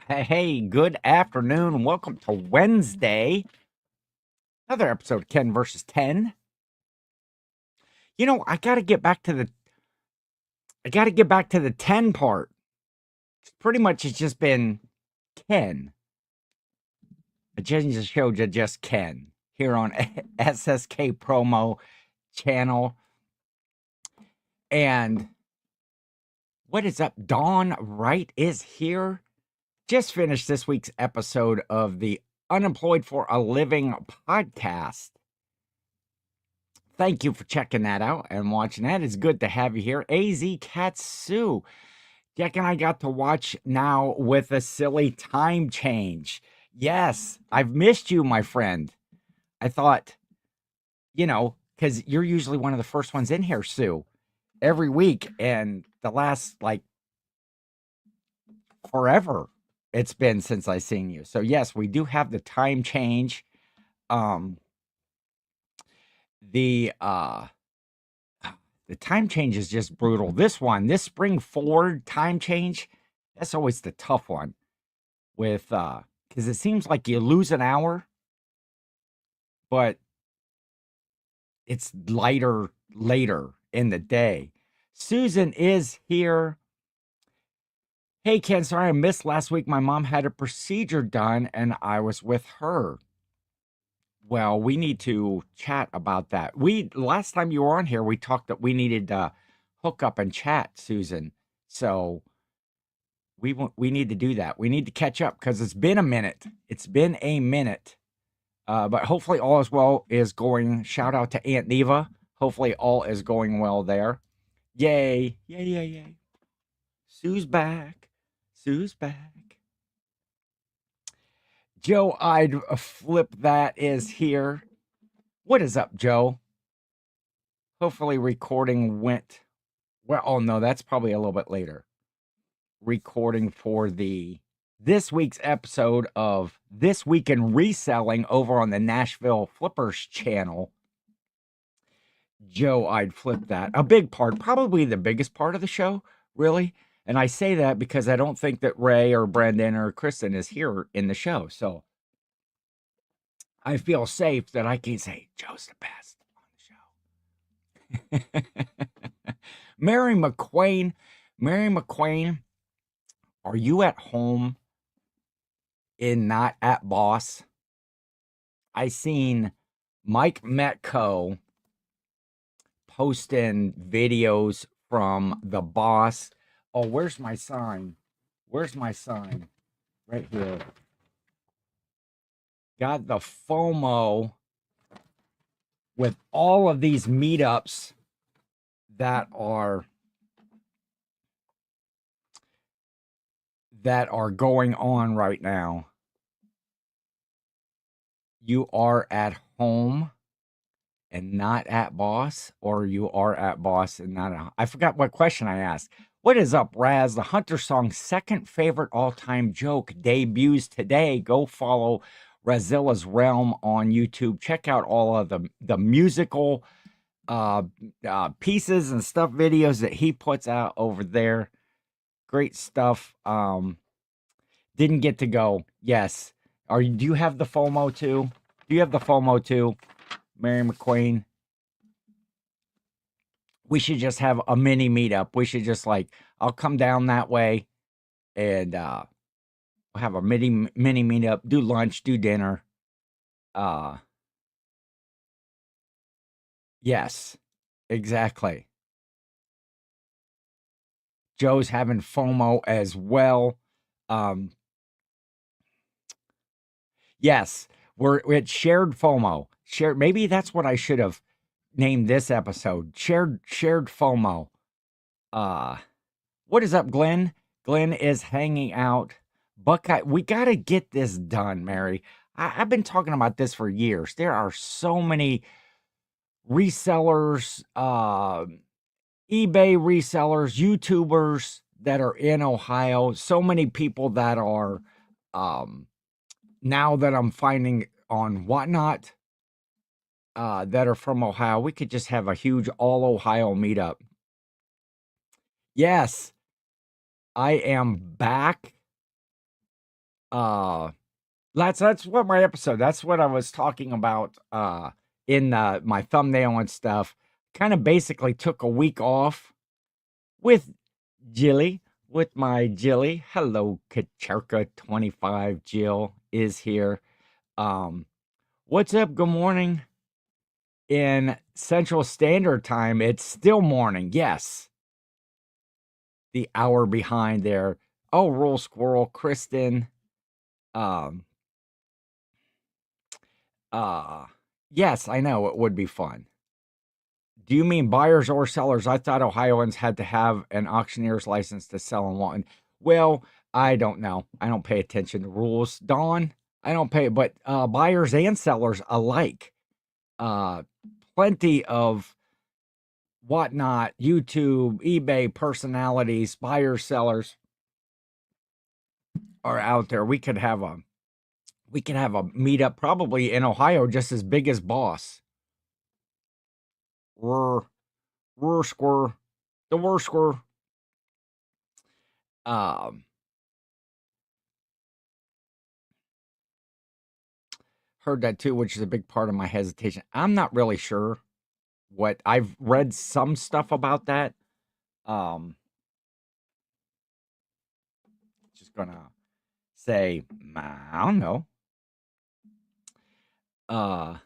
Hey, good afternoon. Welcome to Wednesday. Another episode of Ken versus 10. I got to get back to the 10 part. Pretty much it's just been Ken. I changed the show to just Ken here on SSK promo channel. And what is up? Dawn Wright is here. Just finished this week's episode of the Unemployed for a Living podcast. Thank you for checking that out and watching that. It's good to have you here. AZ Katsu. Jack and I got to watch now with a silly time change. Yes, I've missed you, my friend. I thought, because you're usually one of the first ones in here, Sue, every week. And the last, forever it's been since I seen you. So, yes, we do have the time change. The time change is just brutal. This spring forward time change, that's always the tough one with because it seems like you lose an hour, but it's lighter later in the day. Susan is here. Hey Ken, sorry I missed last week. My mom had a procedure done and I was with her. Well, we need to chat about that. Last time you were on here, we talked that we needed to hook up and chat, Susan. So we need to do that. We need to catch up because it's been a minute. It's been a minute. But hopefully all is well is going. Shout out to Aunt Neva. Hopefully all is going well there. Yay. Yay, yay, yay. Sue's back. Sue's back. Joe, I'd flip that is here. What is up, Joe? Hopefully recording went well. Oh no, that's probably a little bit later. Recording for this week's episode of This Week in Reselling over on the Nashville Flippers channel. Joe, I'd flip that. A big part, probably the biggest part of the show, really. And I say that because I don't think that Ray or Brendan or Kristen is here in the show. So I feel safe that I can say Joe's the best on the show. Mary McQueen, are you at home in Not at Boss? I seen Mike Metco posting videos from the boss. Oh, where's my sign? Where's my sign? Right here. Got the FOMO with all of these meetups that are going on right now. You are at home and not at boss, or you are at boss and not at, I forgot what question I asked. What is up, Raz? The Hunter song second favorite all-time joke debuts today. Go follow Razilla's Realm on YouTube. Check out all of the musical pieces and stuff videos that he puts out over there. Great stuff. Didn't get to go. Yes. Do you have the FOMO too? Do you have the FOMO too, Mary McQueen? We should just have a mini meetup. We should just I'll come down that way and we'll have a mini meetup, do lunch, do dinner. Yes, exactly. Joe's having FOMO as well. Yes, we're at shared FOMO. Shared, maybe that's what I should have named this episode. Shared FOMO. What is up, Glenn? Glenn is hanging out. Buckeye, we got to get this done, Mary. I've been talking about this for years. There are so many resellers, eBay resellers, YouTubers that are in Ohio. So many people that are, now that I'm finding on Whatnot, that are from Ohio. We could just have a huge all Ohio meetup. Yes, I am back. Uh, that's what my episode. That's what I was talking about. In my thumbnail and stuff. Kind of basically took a week off with Jilly, with my Jilly. Hello, Kacharka25 Jill is here. Um, what's up? Good morning. In Central Standard Time, it's still morning. Yes. The hour behind there. Oh, Roll Squirrel, Kristen. Um, yes, I know it would be fun. Do you mean buyers or sellers? I thought Ohioans had to have an auctioneer's license to sell in Lawton. Well, I don't know. I don't pay attention to rules. Dawn, I don't pay, but buyers and sellers alike. Uh, Plenty of whatnot, YouTube, eBay personalities, buyers, sellers are out there. We could have a meetup probably in Ohio just as big as Boss. Rrr, rrr, squirr, the worst squirr. Um, Heard that too, which is a big part of my hesitation. I'm not really sure what I've read some stuff about that. Um, just gonna say, I don't know. Uh,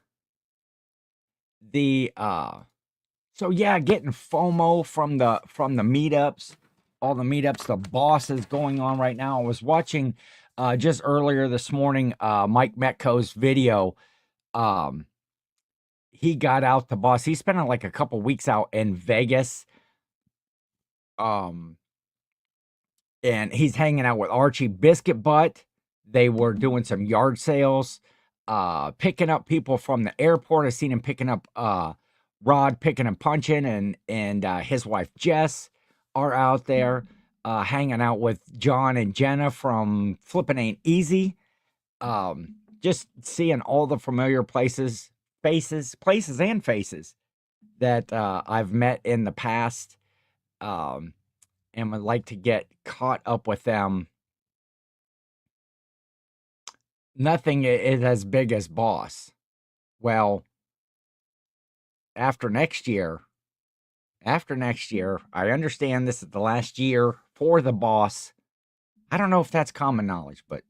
the So yeah, getting FOMO from the meetups, all the meetups, the bosses going on right now. I was watching just earlier this morning Mike Metco's video. Um, he got out the boss. He spent like a couple weeks out in Vegas. Um, and he's hanging out with Archie Biscuit Butt. They were doing some yard sales, picking up people from the airport. I seen him picking up Rod, picking and punching, and his wife Jess are out there hanging out with John and Jenna from Flippin' Ain't Easy. Just seeing all the familiar places and faces that I've met in the past. And would like to get caught up with them. Nothing is as big as Boss. Well, after next year, I understand this is the last year for the Boss. I don't know if that's common knowledge, but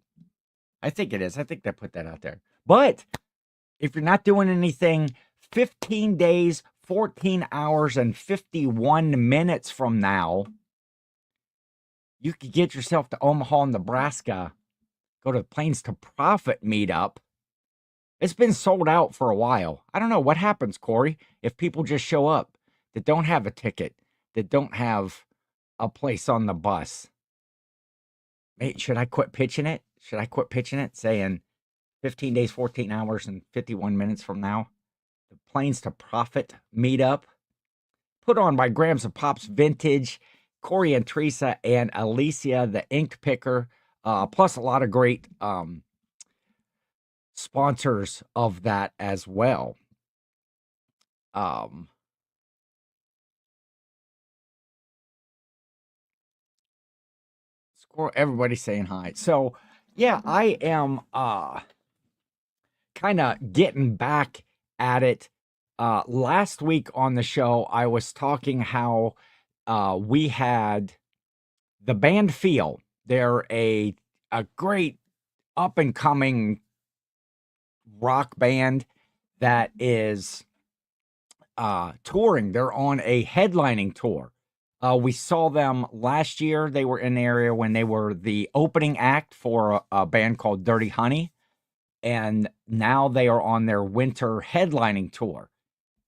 I think it is. I think they put that out there. But if you're not doing anything 15 days, 14 hours, and 51 minutes from now, you could get yourself to Omaha, Nebraska. Go to the Plains to Profit meetup. It's been sold out for a while. I don't know what happens, Corey, if people just show up that don't have a ticket, that don't have a place on the bus. Mate, should I quit pitching it? Should I quit pitching it saying 15 days, 14 hours, and 51 minutes from now? The Plains to Profit meetup put on by Grams of Pops Vintage, Corey and Teresa, and Alicia, the ink picker, plus a lot of great sponsors of that as well. Everybody saying hi. So yeah, I am kind of getting back at it. Last week on the show, I was talking how we had the band Feel. They're a great up and coming rock band that is touring. They're on a headlining tour. We saw them last year. They were in the area when they were the opening act for a band called Dirty Honey. And now they are on their winter headlining tour.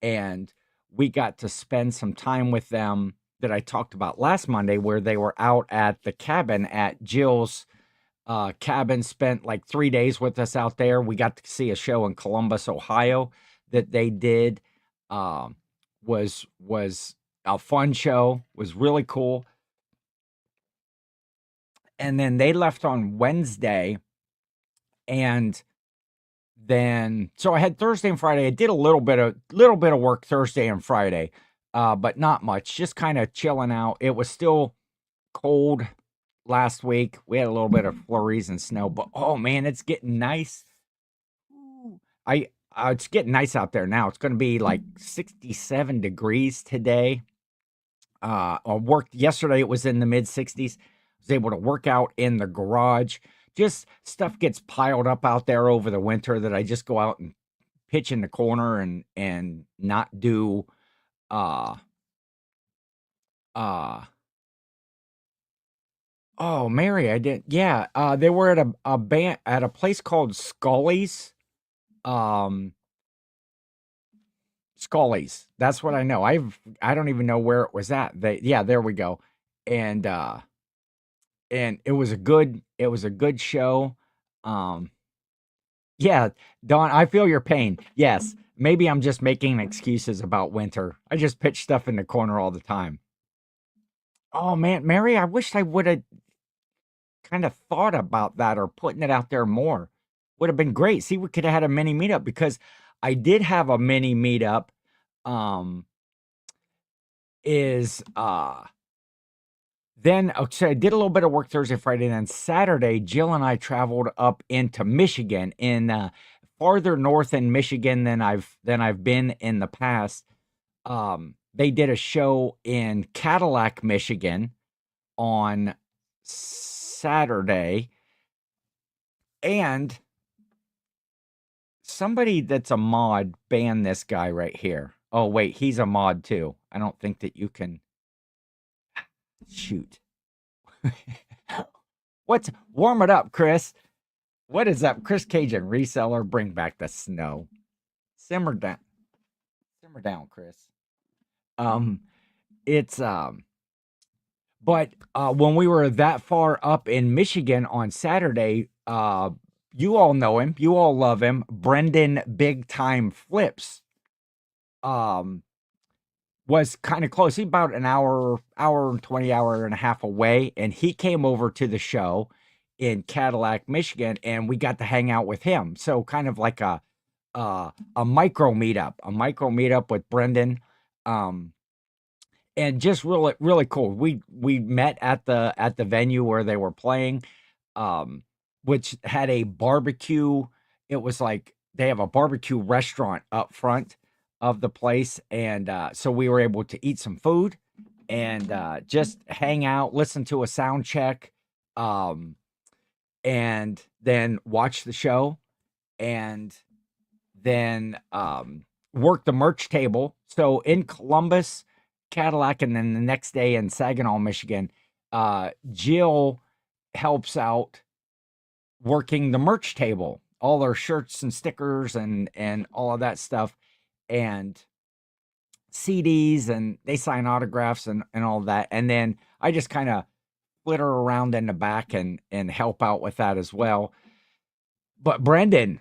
And we got to spend some time with them that I talked about last Monday, where they were out at the cabin at Jill's cabin, spent like 3 days with us out there. We got to see a show in Columbus, Ohio that they did. Was a fun show, was really cool. And then they left on Wednesday, and then so I had Thursday and Friday. I did a little bit of work Thursday and Friday, but not much, just kind of chilling out. It was still cold last week. We had a little bit of flurries and snow, but oh man, it's getting nice. Ooh. It's getting nice out there now. It's going to be like 67 degrees today. I worked yesterday. It was in the mid 60s. I was able to work out in the garage. Just stuff gets piled up out there over the winter that I just go out and pitch in the corner and not do. Uh, uh, oh, Mary, I did. Yeah, they were at a band at a place called Scully's. Um, Scully's. That's what I know. I don't even know where it was at. Yeah, there we go. And and it was a good show. Um yeah, Dawn, I feel your pain. Yes. Maybe I'm just making excuses about winter. I just pitch stuff in the corner all the time. Oh man, Mary, I wish I would have kind of thought about that or putting it out there more. Would have been great. See, we could have had a mini meetup because I did have a mini meetup. Um is Then so I did a little bit of work Thursday, Friday, and then Saturday, Jill and I traveled up into Michigan, in farther north in Michigan than I've been in the past. They did a show in Cadillac, Michigan on Saturday, and somebody that's a mod banned this guy right here. Oh wait, he's a mod too. I don't think that you can shoot. What's warm it up, Chris? What is up, Chris Cajun reseller? Bring back the snow. Simmer down, simmer down, Chris. Um, it's but when we were that far up in Michigan on Saturday, you all know him, you all love him, Brendan Big Time Flips. Um, was kind of close. He about an hour and 20, hour and a half away. And he came over to the show in Cadillac, Michigan, and we got to hang out with him. So kind of like a micro meetup with Brendan. Um, and just really, really cool. We met at the venue where they were playing, um, which had a barbecue. It was like they have a barbecue restaurant up front of the place, and so we were able to eat some food and just hang out, listen to a sound check, um, and then watch the show, and then work the merch table. So in Columbus, Cadillac, and then the next day in Saginaw, Michigan, Jill helps out working the merch table, all our shirts and stickers and all of that stuff, and CDs, and they sign autographs and all that. And then I just kind of flitter around in the back and help out with that as well. But Brandon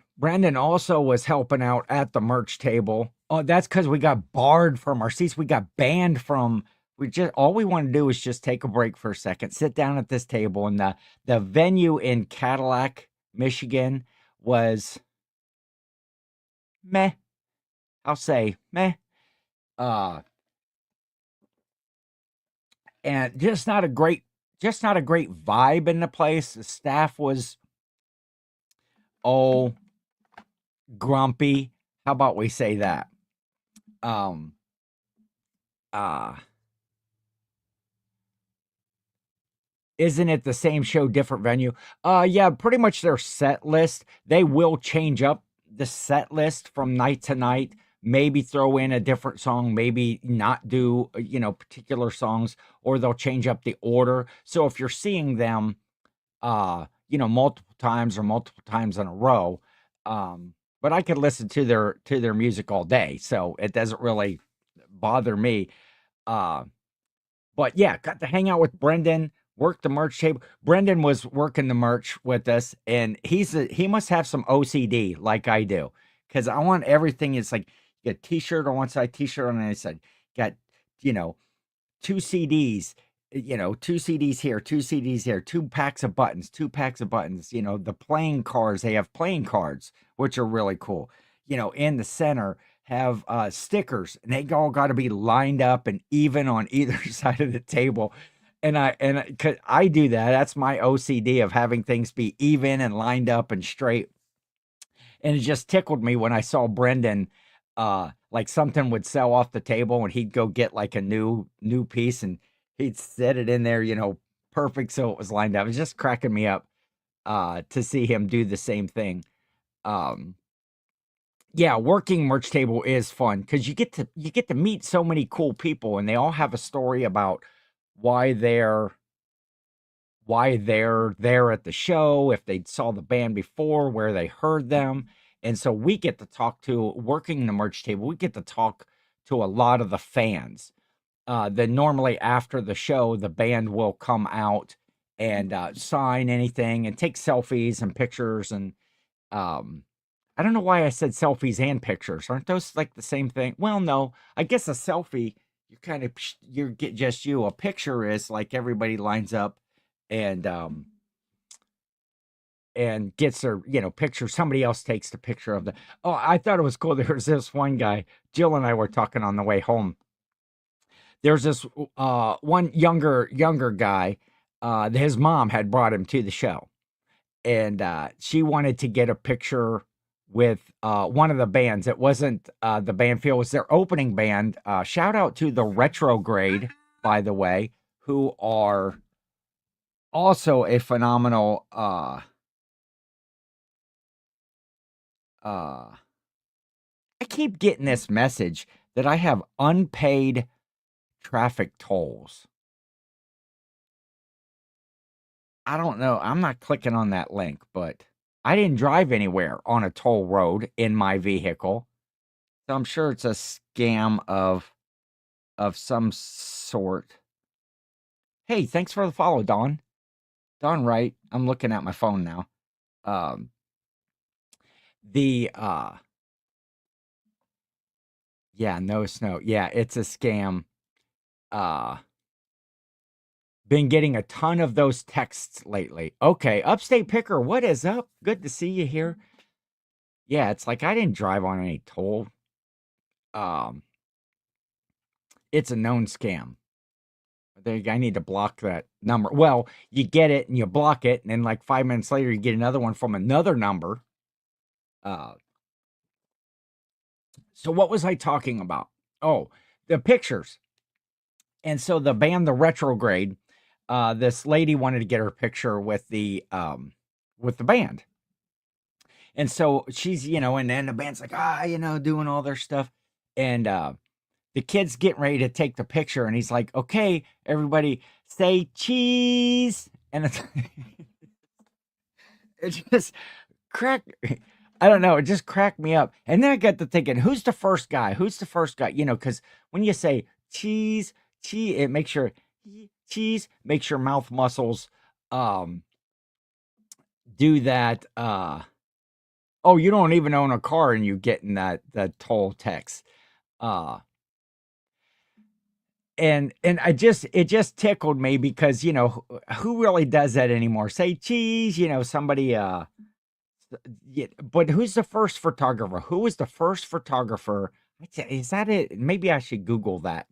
also was helping out at the merch table. Oh, that's because we got barred from our seats. We got banned from. We just all we want to do is just take a break for a second, sit down at this table, and the venue in Cadillac, Michigan, was meh. I'll say meh. Uh, and just not a great vibe in the place. The staff was oh grumpy. How about we say that? Um, uh, isn't it the same show, different venue? Yeah, pretty much their set list. They will change up the set list from night to night. Maybe throw in a different song, maybe not do, particular songs, or they'll change up the order. So if you're seeing them, multiple times in a row, but I could listen to their music all day, so it doesn't really bother me. Uh, but yeah, got to hang out with Brendan, work the merch table. Brendan was working the merch with us, and he must have some OCD like I do, because I want everything. It's like you get a T-shirt on one side, T-shirt on the other side. Got you know two CDs, two CDs here, two CDs here, two packs of buttons, two packs of buttons. The playing cards. They have playing cards, which are really cool. In the center have stickers, and they all got to be lined up and even on either side of the table. 'cause I do that. That's my OCD of having things be even and lined up and straight. And it just tickled me when I saw Brendan, like something would sell off the table and he'd go get like a new piece and he'd set it in there, perfect so it was lined up. It was just cracking me up to see him do the same thing. Um, yeah, working merch table is fun because you get to meet so many cool people and they all have a story about why they're why they're there at the show, if they saw the band before, where they heard them. And so we get to talk to working the merch table, we get to talk to a lot of the fans. Then normally after the show, the band will come out and sign anything and take selfies and pictures. And um, I don't know why I said selfies and pictures. Aren't those like the same thing? Well, no, I guess a selfie, you get just you. A picture is like everybody lines up and gets their, picture. Somebody else takes the picture of the. Oh, I thought it was cool. There was this one guy, Jill and I were talking on the way home. There's this one younger guy. His mom had brought him to the show and she wanted to get a picture with one of the bands. It wasn't the band field, it was their opening band. Shout out to the Retrograde, by the way, who are also a phenomenal I keep getting this message that I have unpaid traffic tolls. I don't know. I'm not clicking on that link, but I didn't drive anywhere on a toll road in my vehicle. So I'm sure it's a scam of some sort. Hey, thanks for the follow, Don. Don Wright. I'm looking at my phone now. Um the yeah, no snow. Yeah, it's a scam. Uh been getting a ton of those texts lately. Okay, Upstate Picker, what is up? Good to see you here. Yeah, it's like I didn't drive on any toll. Um it's a known scam. I need to block that number. Well, you get it and you block it, and then like 5 minutes later, you get another one from another number. Uh, so what was I talking about? Oh, the pictures. And so the band, the Retrograde, this lady wanted to get her picture with the band. And so she's, and then the band's like, doing all their stuff. And the kid's getting ready to take the picture, and he's like, okay, everybody say cheese. And it just cracked. I don't know. It just cracked me up. And then I got to thinking, who's the first guy? Who's the first guy? Because when you say cheese, it makes your cheese makes your mouth muscles um do that. Oh, you don't even own a car and you getting that toll text. Uh and it just tickled me because who really does that anymore? Say cheese, somebody yeah, but who's the first photographer? Who was the first photographer? Is that it? Maybe I should Google that.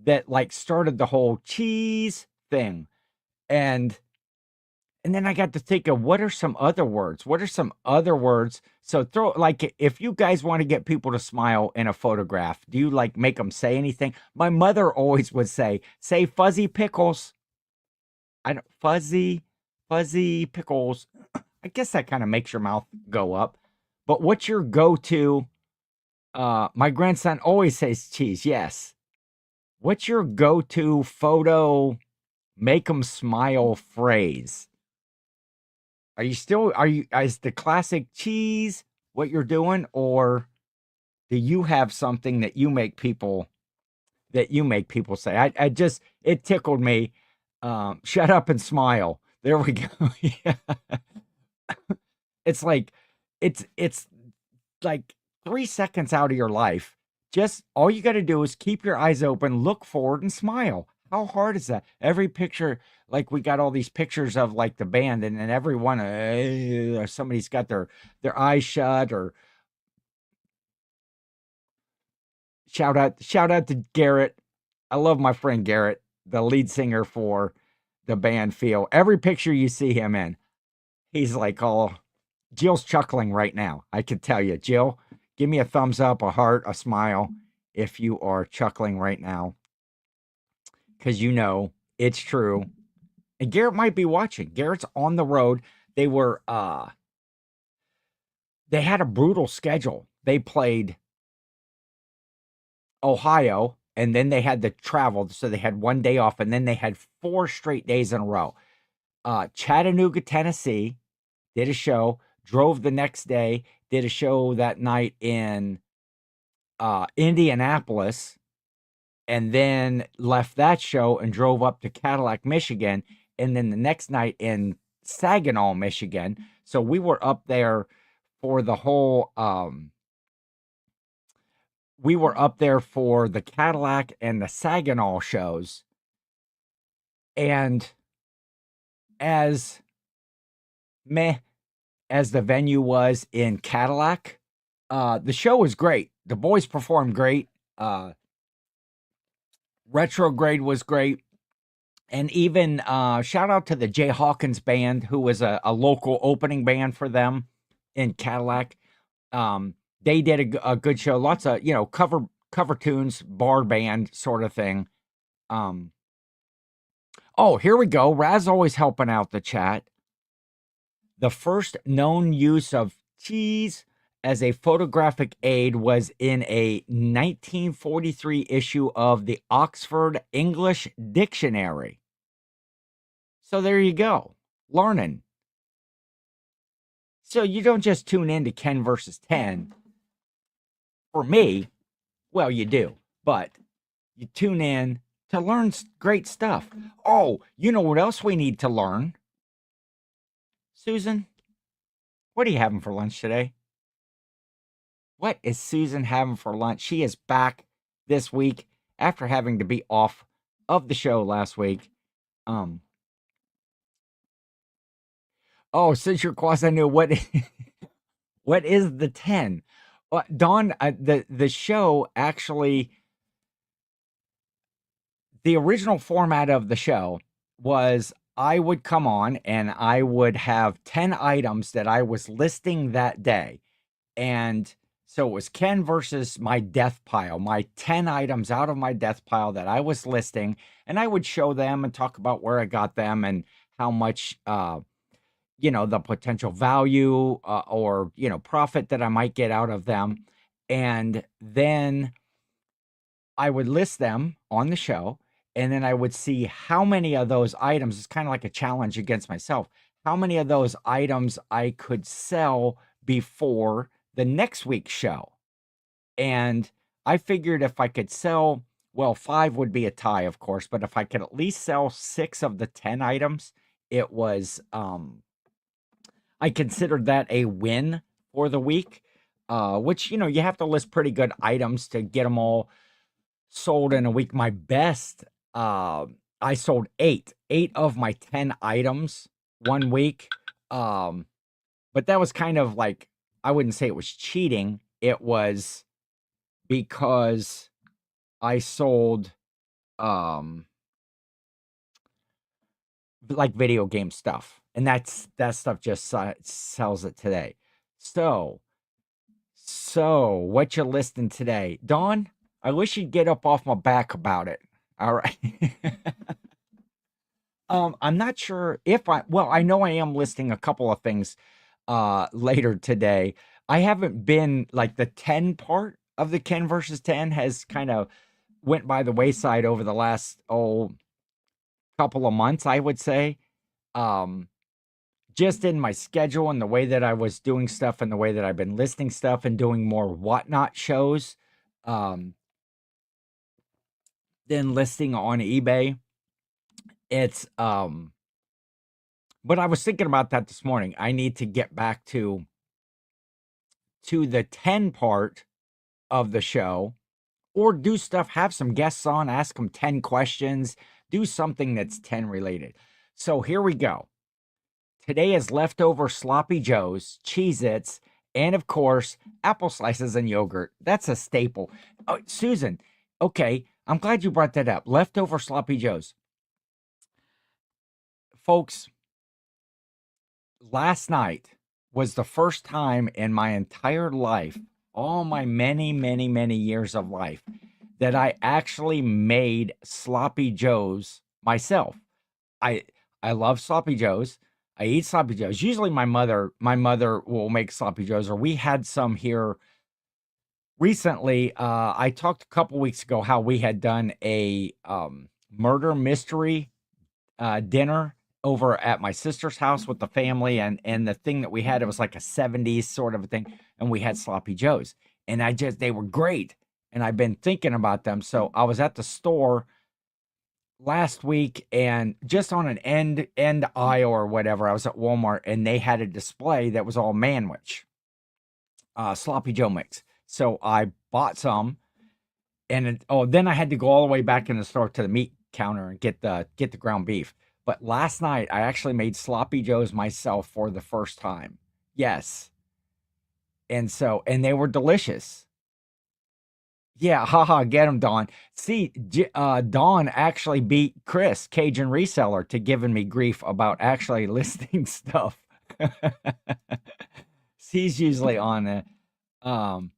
That like started the whole cheese thing. And then I got to think of what are some other words? What are some other words? So throw like if you guys want to get people to smile in a photograph, do you like make them say anything? My mother always would say fuzzy pickles. I don't fuzzy pickles. I guess that kind of makes your mouth go up. But what's your go-to? My grandson always says cheese. Yes. What's your go-to photo make them smile phrase? Are you is the classic cheese what you're doing, or do you have something that you make people say? I just it tickled me. Shut up and smile. There we go. Yeah. It's like it's like 3 seconds out of your life. Just all you got to do is keep your eyes open, look forward, and smile. How hard is that? Every picture, like we got all these pictures of like the band, and then everyone, somebody's got their eyes shut. Or shout out to Garrett. I love my friend Garrett. the lead singer for the band, feel. Every picture you see him in, he's like, oh, Jill's chuckling right now. I can tell you, Jill, give me a thumbs up, a heart, a smile if you are chuckling right now, because you know it's true. And Garrett might be watching. Garrett's on the road. They were they had a brutal schedule. They played Ohio, and then they had to travel, so they had one day off, and then they had 4 straight days in a row. Chattanooga, Tennessee, did a show, drove the next day, did a show that night in Indianapolis, and then left that show and drove up to Cadillac, Michigan, and then the next night in Saginaw, Michigan. So we were up there for the whole we were up there for the Cadillac and the Saginaw shows. And as meh as the venue was in Cadillac, the show was great. The boys performed great. Retrograde was great. And even shout out to the Jay Hawkins band, who was a local opening band for them in Cadillac. They did a good show. Lots of, cover tunes, bar band sort of thing. Oh, here we go. Raz always helping out the chat. The first known use of cheese as a photographic aid was in a 1943 issue of the Oxford English Dictionary. So there you go. Learning. So you don't just tune in to Ken versus 10. For me, well, you do, but you tune in to learn great stuff. Oh, you know what else we need to learn? Susan, what are you having for lunch today? What is Susan having for lunch? She is back this week after having to be off of the show last week. Oh, since you're quasi new, what what is the 10? Dawn, the show actually, the original format of the show was I would come on and I would have 10 items that I was listing that day. And so it was Ken versus my death pile, my 10 items out of my death pile that I was listing. And I would show them and talk about where I got them and how much, the potential value or, profit that I might get out of them. And then I would list them on the show. And then I would see how many of those items, it's kind of like a challenge against myself, how many of those items I could sell before the next week's show. And I figured if I could sell, well, 5 would be a tie, of course, but if I could at least sell 6 of the 10 items, it was, I considered that a win for the week, which, you have to list pretty good items to get them all sold in a week. My best, I sold 8 of my 10 items one week. But that was kind of like, I wouldn't say it was cheating. It was because I sold, like video game stuff. And that stuff just sells it today. So what you listing today? Dawn, I wish you'd get up off my back about it. All right. I'm not sure if I know I am listing a couple of things later today. I haven't been like the 10 part of the Ken versus 10 has kind of went by the wayside over the last couple of months, I would say. Just in my schedule and the way that I was doing stuff and the way that I've been listing stuff and doing more whatnot shows than listing on eBay. It's but I was thinking about that this morning. I need to get back to the 10 part of the show, or do stuff, have some guests on, ask them 10 questions, do something that's 10 related. So here we go. Today is leftover sloppy joes, Cheez-Its, and of course, apple slices and yogurt. That's a staple. Oh, Susan, okay, I'm glad you brought that up. Leftover sloppy joes. Folks, last night was the first time in my entire life, all my many, many, many years of life, that I actually made sloppy joes myself. I I love sloppy joes. I eat sloppy joes. Usually my mother will make sloppy joes, or we had some here recently. I talked a couple weeks ago how we had done a murder mystery dinner over at my sister's house with the family, and the thing that we had, it was like a 70s sort of a thing, and we had sloppy joes, and they were great, and I've been thinking about them. So I was at the store last week, and just on an end aisle or whatever, I was at Walmart, and they had a display that was all manwich sloppy joe mix. So I bought some, and then I had to go all the way back in the store to the meat counter and get the ground beef. But last night I actually made sloppy joes myself for the first time. Yes. And they were delicious. Yeah, haha, get him, Dawn. See, Dawn actually beat Chris, Cajun reseller, to giving me grief about actually listing stuff. He's usually on it. Um,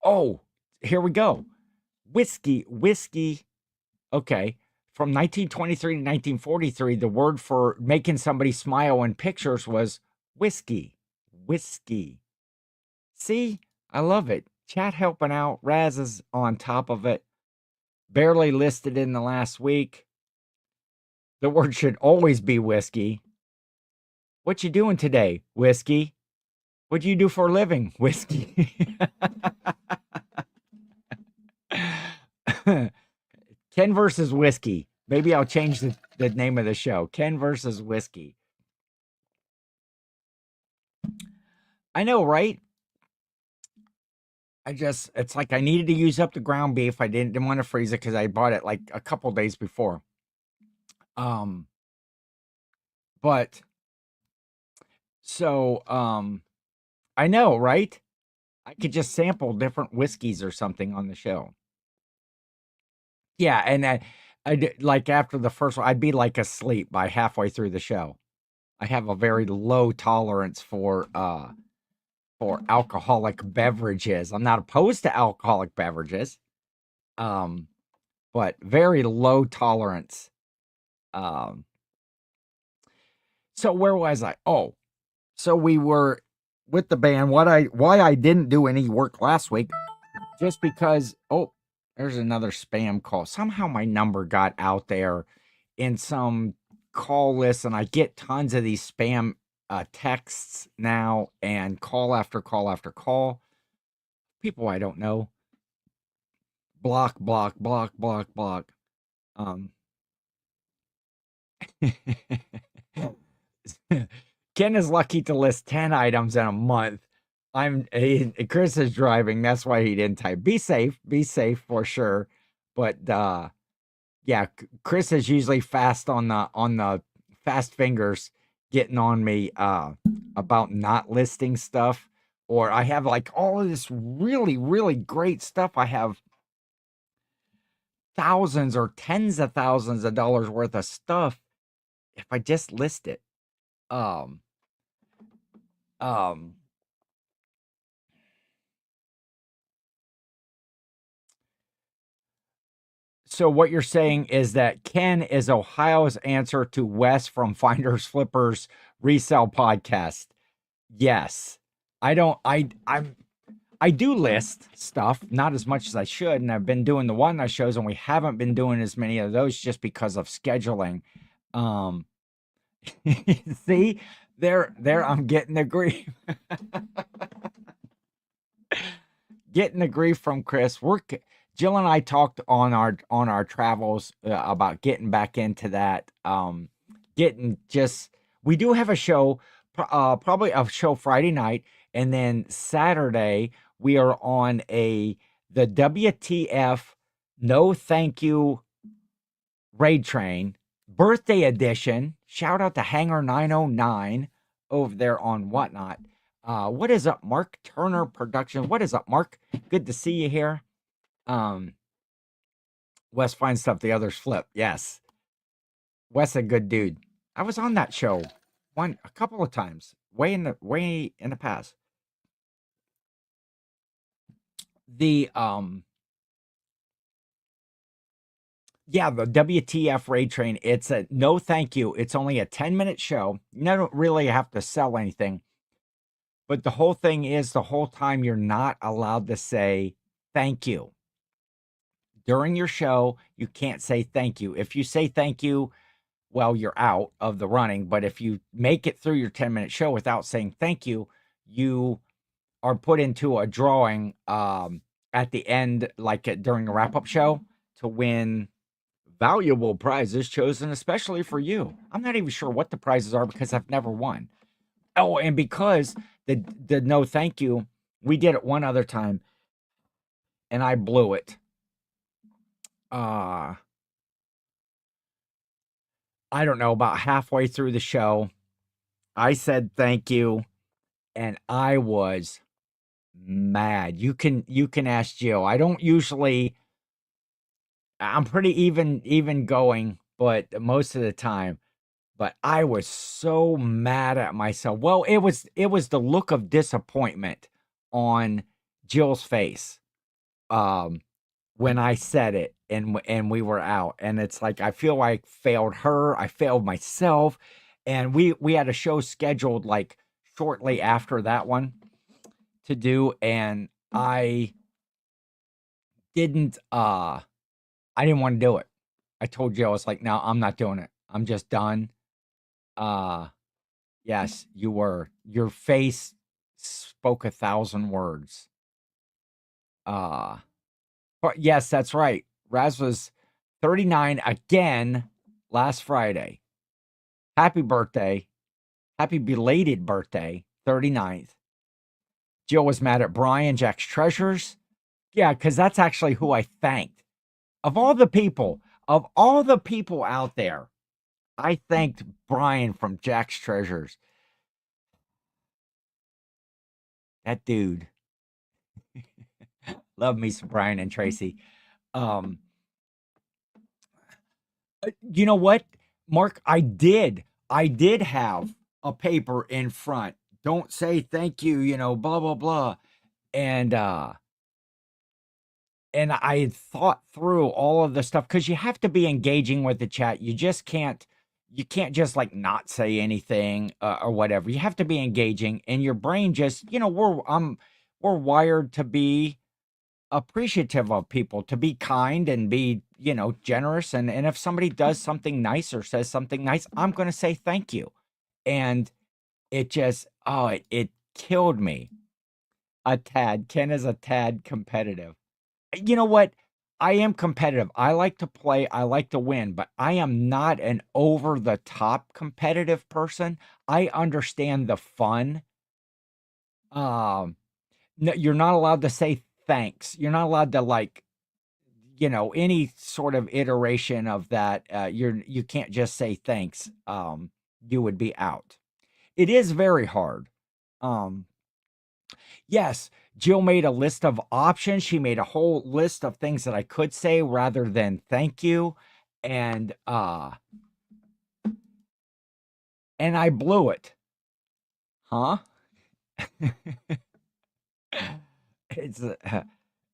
oh, here we go. Whiskey. Okay. From 1923 to 1943, the word for making somebody smile in pictures was whiskey. Whiskey. See, I love it. Chat helping out. Raz is on top of it. Barely listed in the last week. The word should always be whiskey. What you doing today, whiskey? What do you do for a living, whiskey? Ken versus whiskey. Maybe I'll change the name of the show. Ken versus whiskey. I know, right? It's like I needed to use up the ground beef. I didn't want to freeze it because I bought it like a couple days before. Um, but I know, right? I could just sample different whiskeys or something on the show. Yeah, and I did, like after the first one, I'd be like asleep by halfway through the show. I have a very low tolerance for alcoholic beverages. I'm not opposed to alcoholic beverages, um, but very low tolerance. Um, so where was I? Oh, so we were with the band. Why I didn't do any work last week, just because. Oh, there's another spam call. Somehow my number got out there in some call list, and I get tons of these spam texts now, and call after call after call. People I don't know. Block, block, block, block, block. Um, Ken is lucky to list 10 items in a month. Chris is driving. That's why he didn't type. Be safe for sure. But yeah, Chris is usually fast on the fast fingers getting on me about not listing stuff. Or I have like all of this really, really great stuff. I have thousands or tens of thousands of dollars worth of stuff if I just list it. Um, um, so what you're saying is that Ken is Ohio's answer to Wes from Finders Flippers Resell Podcast. Yes. I don't I do list stuff, not as much as I should, and I've been doing the one night shows, and we haven't been doing as many of those just because of scheduling. Um see, there I'm getting the grief. Getting the grief from Chris. Jill and I talked on our travels about getting back into that. Getting just we do have a show, probably a show Friday night, and then Saturday we are on the WTF No Thank You Raid Train birthday edition. Shout out to Hangar 909 over there on Whatnot. What is up, Mark Turner Production? What is up, Mark? Good to see you here. Um, Wes finds stuff the others flip. Yes. Wes a good dude. I was on that show a couple of times, way in the past. The Yeah, the WTF Raid Train. It's a no thank you. It's only a 10-minute show. You don't really have to sell anything. But the whole thing is the whole time you're not allowed to say thank you. During your show, you can't say thank you. If you say thank you, well, you're out of the running. But if you make it through your 10-minute show without saying thank you, you are put into a drawing at the end, like during a wrap up show, to win valuable prizes chosen especially for you. I'm not even sure what the prizes are because I've never won. Oh, and because the no thank you, we did it one other time and I blew it. I don't know, about halfway through the show, I said thank you and I was mad. You can ask Jill. I don't usually I'm pretty even going, but most of the time, but I was so mad at myself. Well, it was the look of disappointment on Jill's face um when I said it and we were out, and it's like I feel like failed her, I failed myself, and we had a show scheduled like shortly after that one to do, and didn't uh I didn't want to do it. I told Jill, I was like, no, I'm not doing it. I'm just done. Uh Yes, you were. Your face spoke 1,000 words. Uh, but yes, that's right. Raz was 39 again last Friday. Happy birthday. Happy belated birthday, 39th. Jill was mad at Brian, Jack's Treasures. Yeah, because that's actually who I thanked. Of all the people out there, I thanked Brian from Jack's Treasures. That dude. Love me some Brian and Tracy. Um, you know what, Mark? I did have a paper in front. Don't say thank you, blah blah blah. And I had thought through all of the stuff because you have to be engaging with the chat. You can't just like not say anything or whatever. You have to be engaging, and your brain just, we're wired to be appreciative of people, to be kind and be, generous. And if somebody does something nice or says something nice, I'm going to say thank you. And it just, it killed me a tad. Ken is a tad competitive. You know what? I am competitive. I like to play, I like to win, but I am not an over the top competitive person. I understand the fun. Um, no, you're not allowed to say thanks. You're not allowed to like, any sort of iteration of that. You can't just say thanks. You would be out. It is very hard. Um, yes, Jill made a list of options. She made a whole list of things that I could say rather than thank you. And I blew it. Huh? it's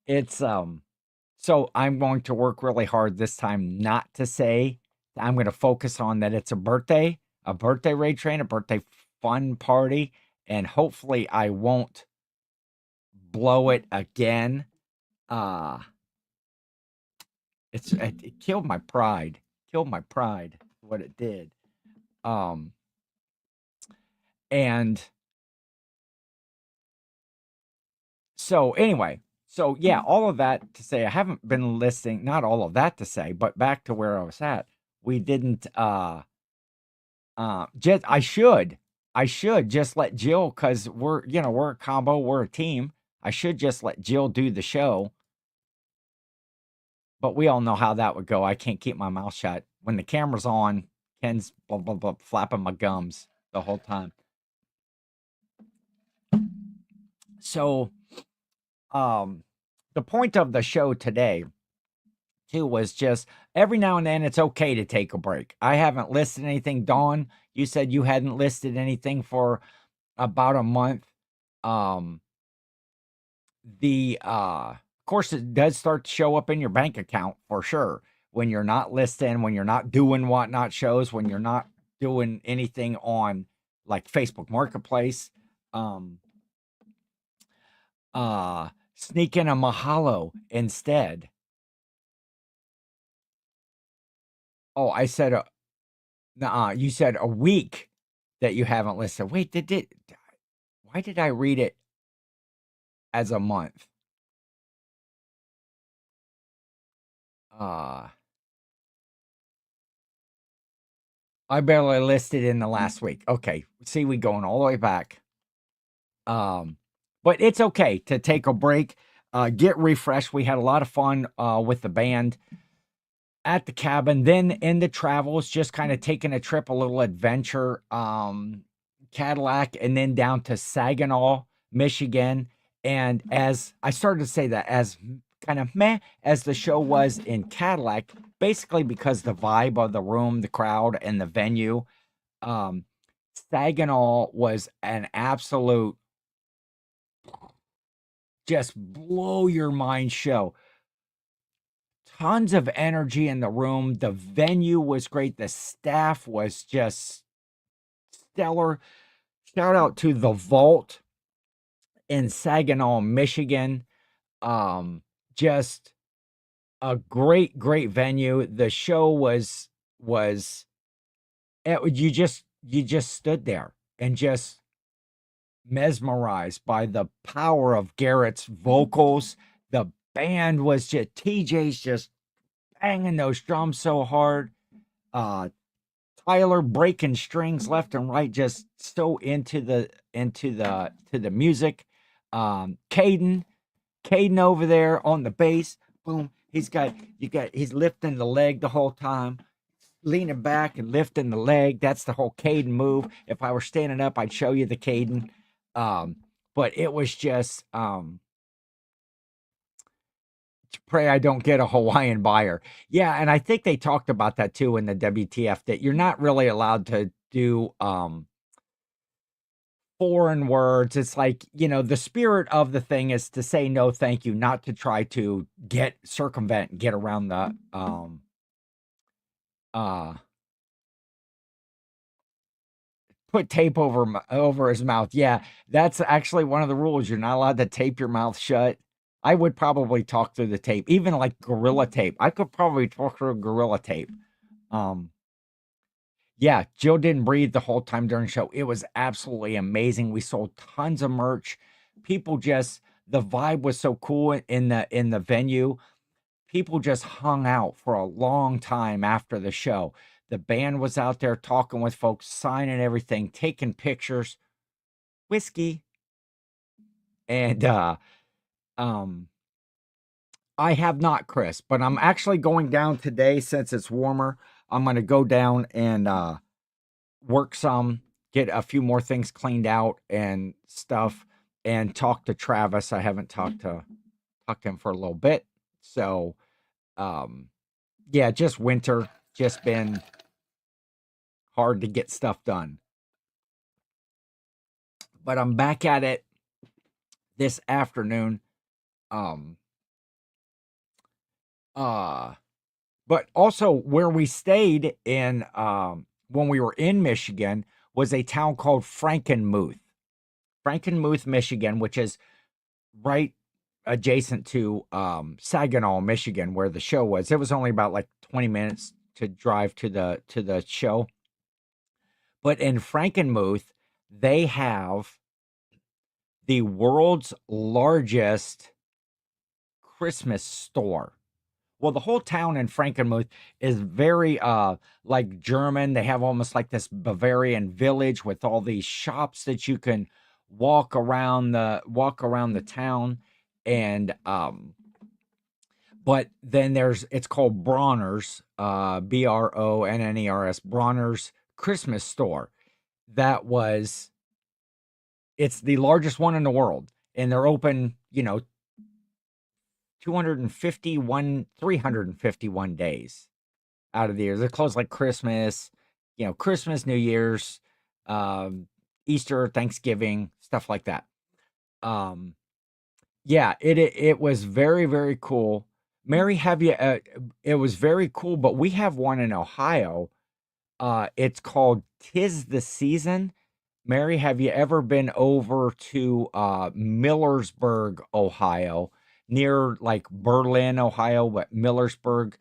it's so I'm going to work really hard this time not to say. I'm going to focus on that it's a birthday raid train, a birthday fun party, and hopefully I won't blow it again. Uh it killed my pride. Killed my pride, what it did. Um and so anyway, so yeah, all of that to say I haven't been listening, not all of that to say, but back to where I was at. We didn't just I should just let Jill, because we're a combo, we're a team. I should just let Jill do the show, but we all know how that would go. I can't keep my mouth shut when the camera's on. Ken's blah, blah, blah, flapping my gums the whole time. So, the point of the show today too was just every now and then it's okay to take a break. I haven't listed anything. Dawn, you said you hadn't listed anything for about a month. Um, of course, it does start to show up in your bank account for sure when you're not listing, when you're not doing whatnot shows, when you're not doing anything on like Facebook Marketplace. Um, Sneak in a Mahalo instead. Oh, I said nuh you said a week that you haven't listed. Wait, why did I read it as a month? Uh, I barely listed in the last week. Okay, see, we going all the way back. Um, but it's okay to take a break, get refreshed. We had a lot of fun with the band at the cabin, then in the travels, just kind of taking a trip, a little adventure, Cadillac, and then down to Saginaw, Michigan. And as I started to say that, as kind of meh as the show was in Cadillac, basically because the vibe of the room, the crowd, and the venue, um, Saginaw was an absolute just blow your mind show. Tons of energy in the room. The venue was great. The staff was just stellar. Shout out to the Vault in Saginaw, Michigan. Just a great venue. The show was you just stood there and just mesmerized by the power of Garrett's vocals. The band was just TJ's just banging those drums so hard. Uh Tyler breaking strings left and right, just so into the music. Caden over there on the bass. Boom. He's lifting the leg the whole time, leaning back and lifting the leg. That's the whole Caden move. If I were standing up, I'd show you the Caden. But it was just pray I don't get a Hawaiian buyer. Yeah, and I think they talked about that too in the WTF that you're not really allowed to do foreign words. It's like, the spirit of the thing is to say no thank you, not to try to circumvent and get around the uh put tape over his mouth. Yeah, that's actually one of the rules. You're not allowed to tape your mouth shut. I would probably talk through the tape, even like gorilla tape. I could probably talk through gorilla tape. Um Yeah, Jill didn't breathe the whole time during the show. It was absolutely amazing. We sold tons of merch. People just the vibe was so cool in the venue. People just hung out for a long time after the show. The band was out there talking with folks, signing everything, taking pictures, whiskey, and um I have not, Chris, but I'm actually going down today since it's warmer. I'm going to go down and work some, get a few more things cleaned out and stuff, and talk to Travis. I haven't talked to him for a little bit. So, um, yeah, just winter, just been hard to get stuff done. But I'm back at it this afternoon. Um, uh, but also where we stayed in when we were in Michigan was a town called Frankenmuth, Michigan, which is right adjacent to Saginaw, Michigan, where the show was. It was only about like 20 minutes to drive to the show. But in Frankenmuth, they have the world's largest Christmas store. Well, the whole town in Frankenmuth is very like German. They have almost like this Bavarian village with all these shops that you can walk around the town. And but then it's called Bronner's, Bronners, Bronner's Christmas store. That was It's the largest one in the world, and they're open, 251, 351 days out of the year. They're closed like Christmas, Christmas, New Year's, um, Easter, Thanksgiving, stuff like that. Um, yeah, it was very, very cool. Mary, have you? It was very cool, but we have one in Ohio. It's called "Tis the Season." Mary, have you ever been over to Millersburg, Ohio, near like Berlin, Ohio? But Millersburg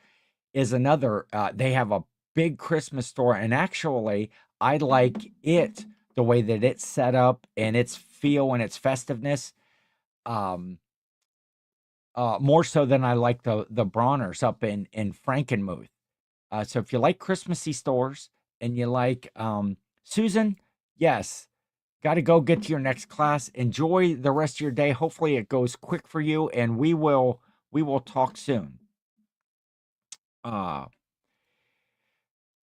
is another. They have a big Christmas store, and actually, I like it the way that it's set up and its feel and its festiveness. Um, More so than I like the Bronner's up in Frankenmuth. So if you like Christmassy stores and you like Susan, yes, got to go get to your next class. Enjoy the rest of your day. Hopefully it goes quick for you, and we will talk soon. Uh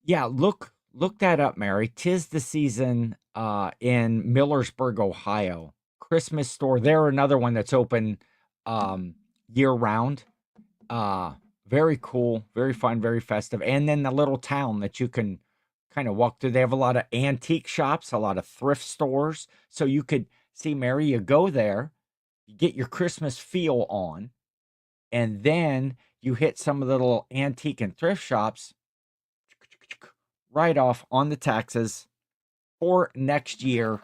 yeah, look that up, Mary. Tis the Season in Millersburg, Ohio. Christmas store. They're another one that's open um year round. Uh, Very cool, very fun, very festive. And then the little town that you can kind of walk through. They have a lot of antique shops, a lot of thrift stores. So you could see, Mary, you go there, you get your Christmas feel on, and then you hit some of the little antique and thrift shops right off on the taxes for next year.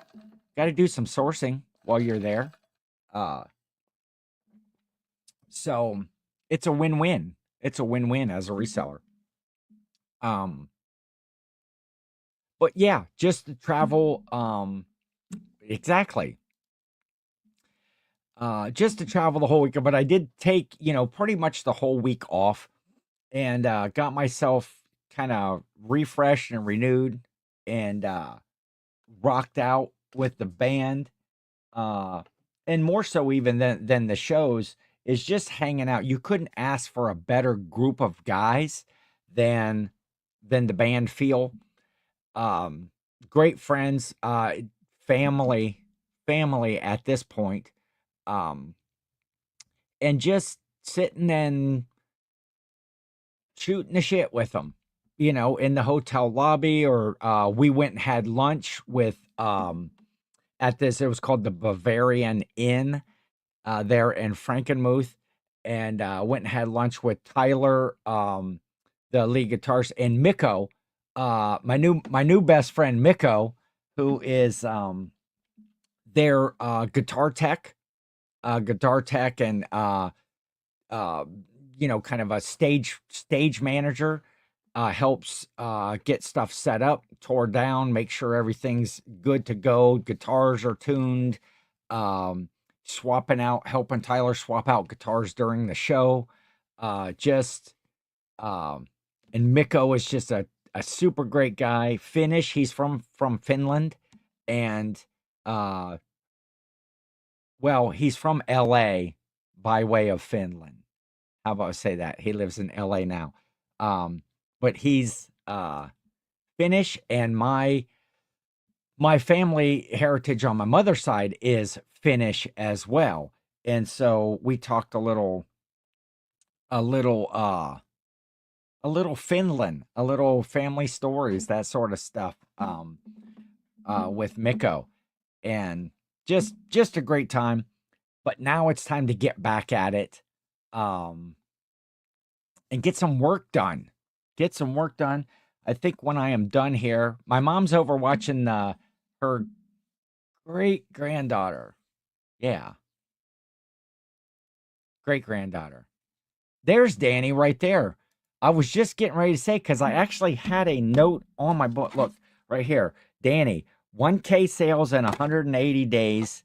Got to do some sourcing while you're there. Uh, so it's a win-win. It's a win-win as a reseller. Um, But yeah, just to travel, exactly. Just to travel the whole weekend. But I did take, pretty much the whole week off and got myself kind of refreshed and renewed and rocked out with the band. Uh, and more so even than the shows is just hanging out. You couldn't ask for a better group of guys than the band feel. um Great friends, family family at this point. um and just sitting and shooting the shit with them, in the hotel lobby, or we went and had lunch with at this, it was called the Bavarian Inn, there in Frankenmuth, and went and had lunch with Tyler, the lead guitarist, and Miko, my new best friend Miko, who is their guitar tech, and uh, kind of a stage manager. Helps get stuff set up, tore down, make sure everything's good to go. Guitars are tuned. Um, Swapping out, helping Tyler swap out guitars during the show. Just And Mikko is just a super great guy. Finnish. He's from Finland, and uh, well, he's from L.A. by way of Finland. How about I say that? He lives in LA now. Um, but he's Finnish, and my family heritage on my mother's side is Finnish as well. And so we talked a little Finland, a little family stories, that sort of stuff, with Mikko. And just a great time. But now it's time to get back at it. Um and get some work done. Get some work done. I think when I am done here, my mom's over watching her great granddaughter. Yeah, great granddaughter. There's Danny right there. I was just getting ready to say, because I actually had a note on my book. Look right here, Danny, 1K sales in 180 days.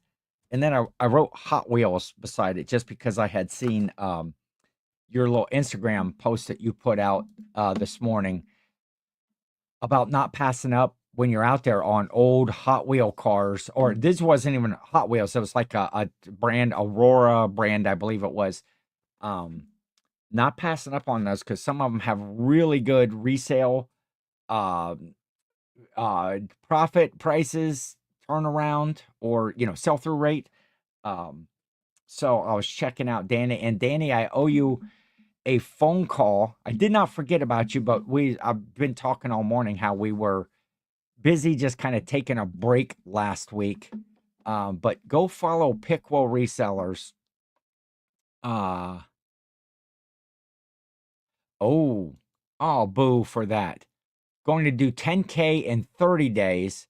And then I wrote Hot Wheels beside it just because I had seen your little Instagram post that you put out this morning about not passing up when you're out there on old Hot Wheel cars. Or this wasn't even Hot Wheels. It was like a brand, Aurora brand, I believe it was. Um, Not passing up on those, because some of them have really good resale, uh, profit prices, turnaround, or sell through rate. Um, So I was checking out Danny, and Danny, I owe you a phone call. I did not forget about you, but I've been talking all morning how we were busy just kind of taking a break last week. But go follow Pickwill Resellers. Uh oh, oh, boo for that. Going to do 10K in 30 days.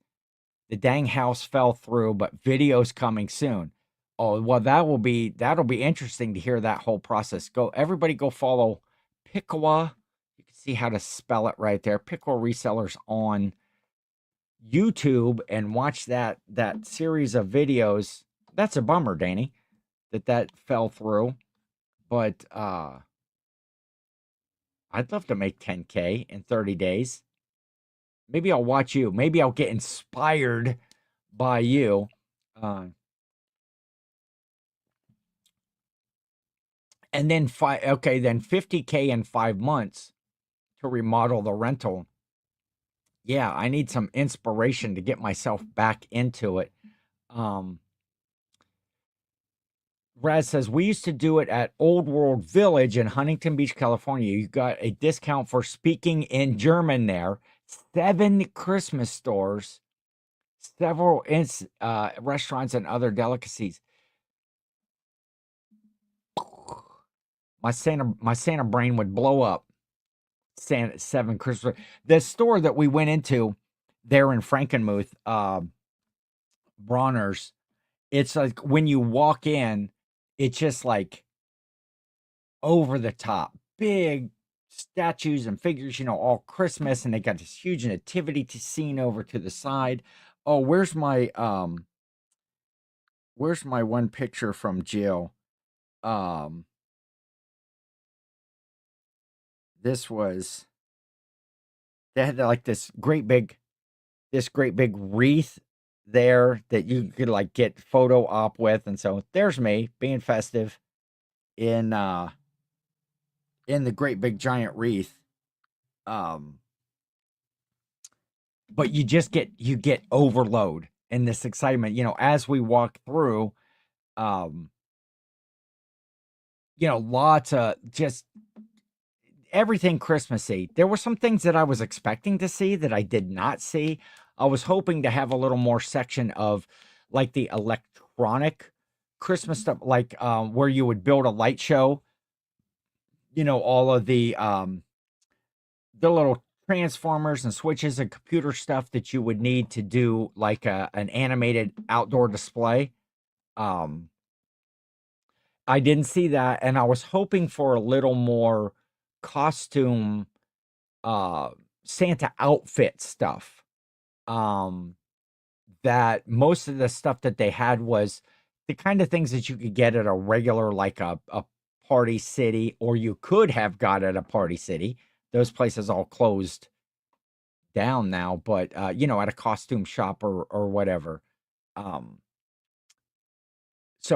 The dang house fell through, but videos coming soon. Oh, well, that'll be interesting to hear that whole process. Everybody go follow Pickwa. You can see how to spell it right there. Pickwa Resellers on YouTube and watch that series of videos. That's a bummer, Danny, that fell through. But I'd love to make 10K in 30 days. Maybe I'll watch you. Maybe I'll get inspired by you. Uh, and then then 50K in 5 months to remodel the rental. Yeah, I need some inspiration to get myself back into it. Um, Raz says, we used to do it at Old World Village in Huntington Beach, California. You got a discount for speaking in German there. 7 Christmas stores, several restaurants, and other delicacies. My Santa brain would blow up. 7 Christmas. The store that we went into there in Frankenmuth, Bronner's, it's like when you walk in, it's just like over the top, big statues and figures, all Christmas, and they got this huge nativity scene over to the side. Oh, where's my one picture from Jill? Um, this was they had like this great big wreath there that you could like get photo op with, and so there's me being festive in the great big giant wreath. Um, but you get overload and this excitement, as we walk through. Um, lots of just everything Christmassy. There were some things that I was expecting to see that I did not see. I was hoping to have a little more section of like the electronic Christmas stuff, like where you would build a light show. All of the little transformers and switches and computer stuff that you would need to do like an animated outdoor display. Um, I didn't see that, and I was hoping for a little more costume, uh, Santa outfit stuff. Um, that most of the stuff that they had was the kind of things that you could get at a regular, like a Party City, or you could have got at a Party City. Those places all closed down now, but at a costume shop or whatever. Um,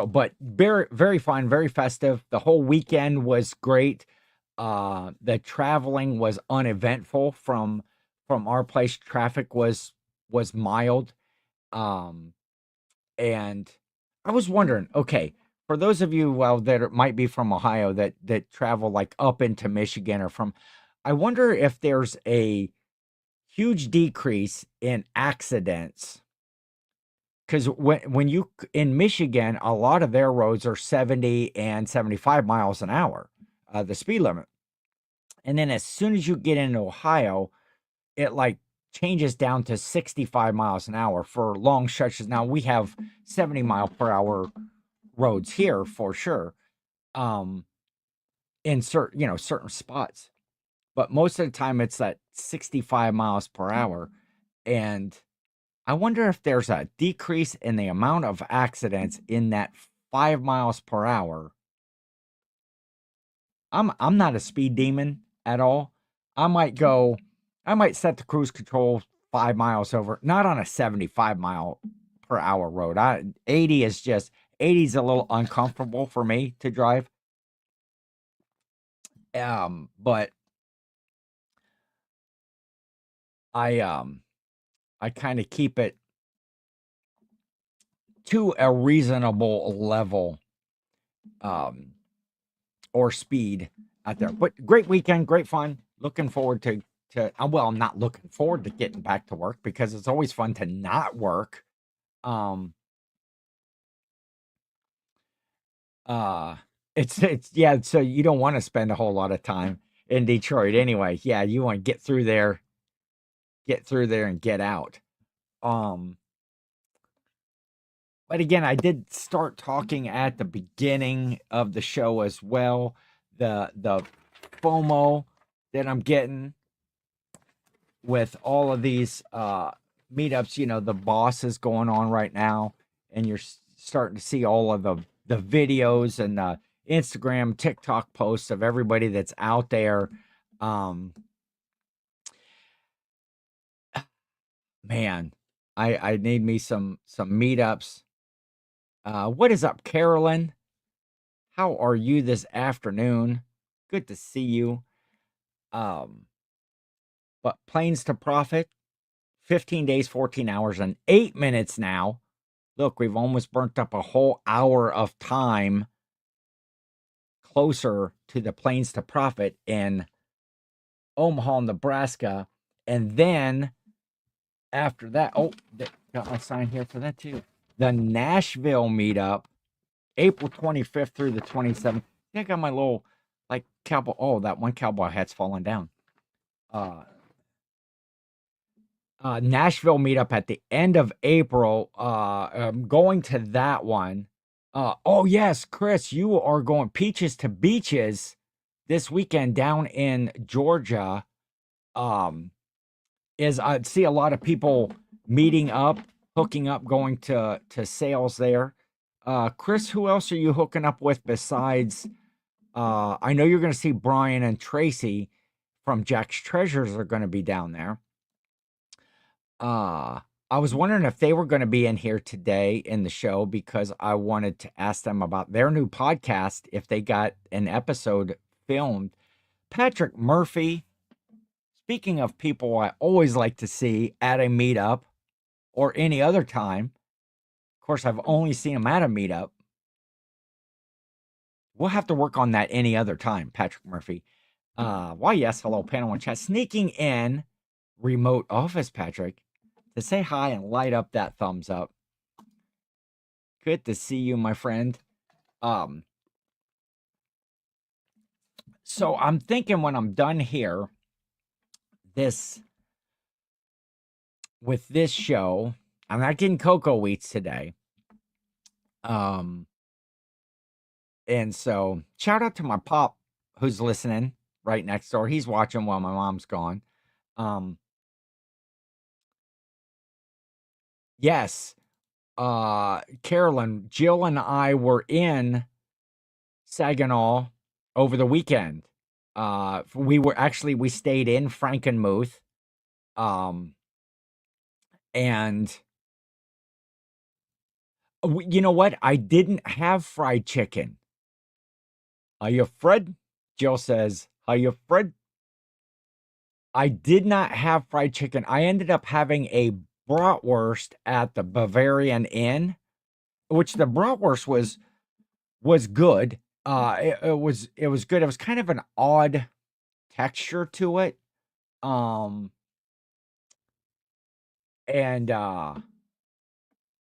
but very, very fun, very festive. The whole weekend was great. The traveling was uneventful from our place. Traffic was mild. Um, and I was wondering, okay, for those of you, well, might be from Ohio that travel like up into Michigan or from, I wonder if there's a huge decrease in accidents because when you in Michigan, a lot of their roads are 70 and 75 miles an hour, the speed limit. And then as soon as you get into Ohio, it like changes down to 65 miles an hour for long stretches. Now we have 70-mile-per-hour roads here for sure, um, in certain spots. But most of the time it's at 65 miles per hour. And I wonder if there's a decrease in the amount of accidents in that 5 miles per hour. I'm not a speed demon at all. I might go I might set the cruise control 5 miles over, not on a 75-mile-per-hour road. 80 is just 80 is a little uncomfortable for me to drive. But I I kind of keep it to a reasonable level. um, or speed out there. But great weekend, great fun. Looking forward to well, I'm not looking forward to getting back to work because it's always fun to not work. Um, uh, it's yeah. So you don't want to spend a whole lot of time in Detroit anyway. Yeah, you want to get through there, and get out. Um, but again, I did start talking at the beginning of the show as well. The FOMO that I'm getting with all of these meetups, the boss is going on right now, and you're starting to see all of the videos and the Instagram, TikTok posts of everybody that's out there. Um, man, I need me some meetups. What is up, Carolyn? How are you this afternoon? Good to see you. Um, but Planes to Profit, 15 days, 14 hours, and 8 minutes now. Look, we've almost burnt up a whole hour of time closer to the Planes to Profit in Omaha, Nebraska. And then after that, got my sign here for that too. The Nashville meetup, April 25th through the 27th. I got my little like cowboy. Oh, that one cowboy hat's falling down. Nashville meetup at the end of April. I'm going to that one. Oh yes, Chris, you are going Peaches to Beaches this weekend down in Georgia. Is I see a lot of people meeting up, hooking up, going to sales there. Chris, who else are you hooking up with besides? I know you're going to see Brian and Tracy from Jack's Treasures are going to be down there. I was wondering if they were going to be in here today in the show because I wanted to ask them about their new podcast if they got an episode filmed. Patrick Murphy, speaking of people I always like to see at a meetup or any other time. Of course, I've only seen him at a meetup. We'll have to work on that any other time, Patrick Murphy. Why, yes, hello, panel and chat. Sneaking in remote office, Patrick, to say hi and light up that thumbs up. Good to see you, my friend. So I'm thinking when I'm done here, with this show, I'm not getting cocoa wheats today. And so shout out to my pop who's listening right next door. He's watching while my mom's gone. Yes. Carolyn, Jill and I were in Saginaw over the weekend. We stayed in Frankenmuth. And you know what? I didn't have fried chicken. Are you Fred? Jill says, are you Fred? I did not have fried chicken. I ended up having a bratwurst at the Bavarian Inn, which the bratwurst was good. It was good. It was kind of an odd texture to it. And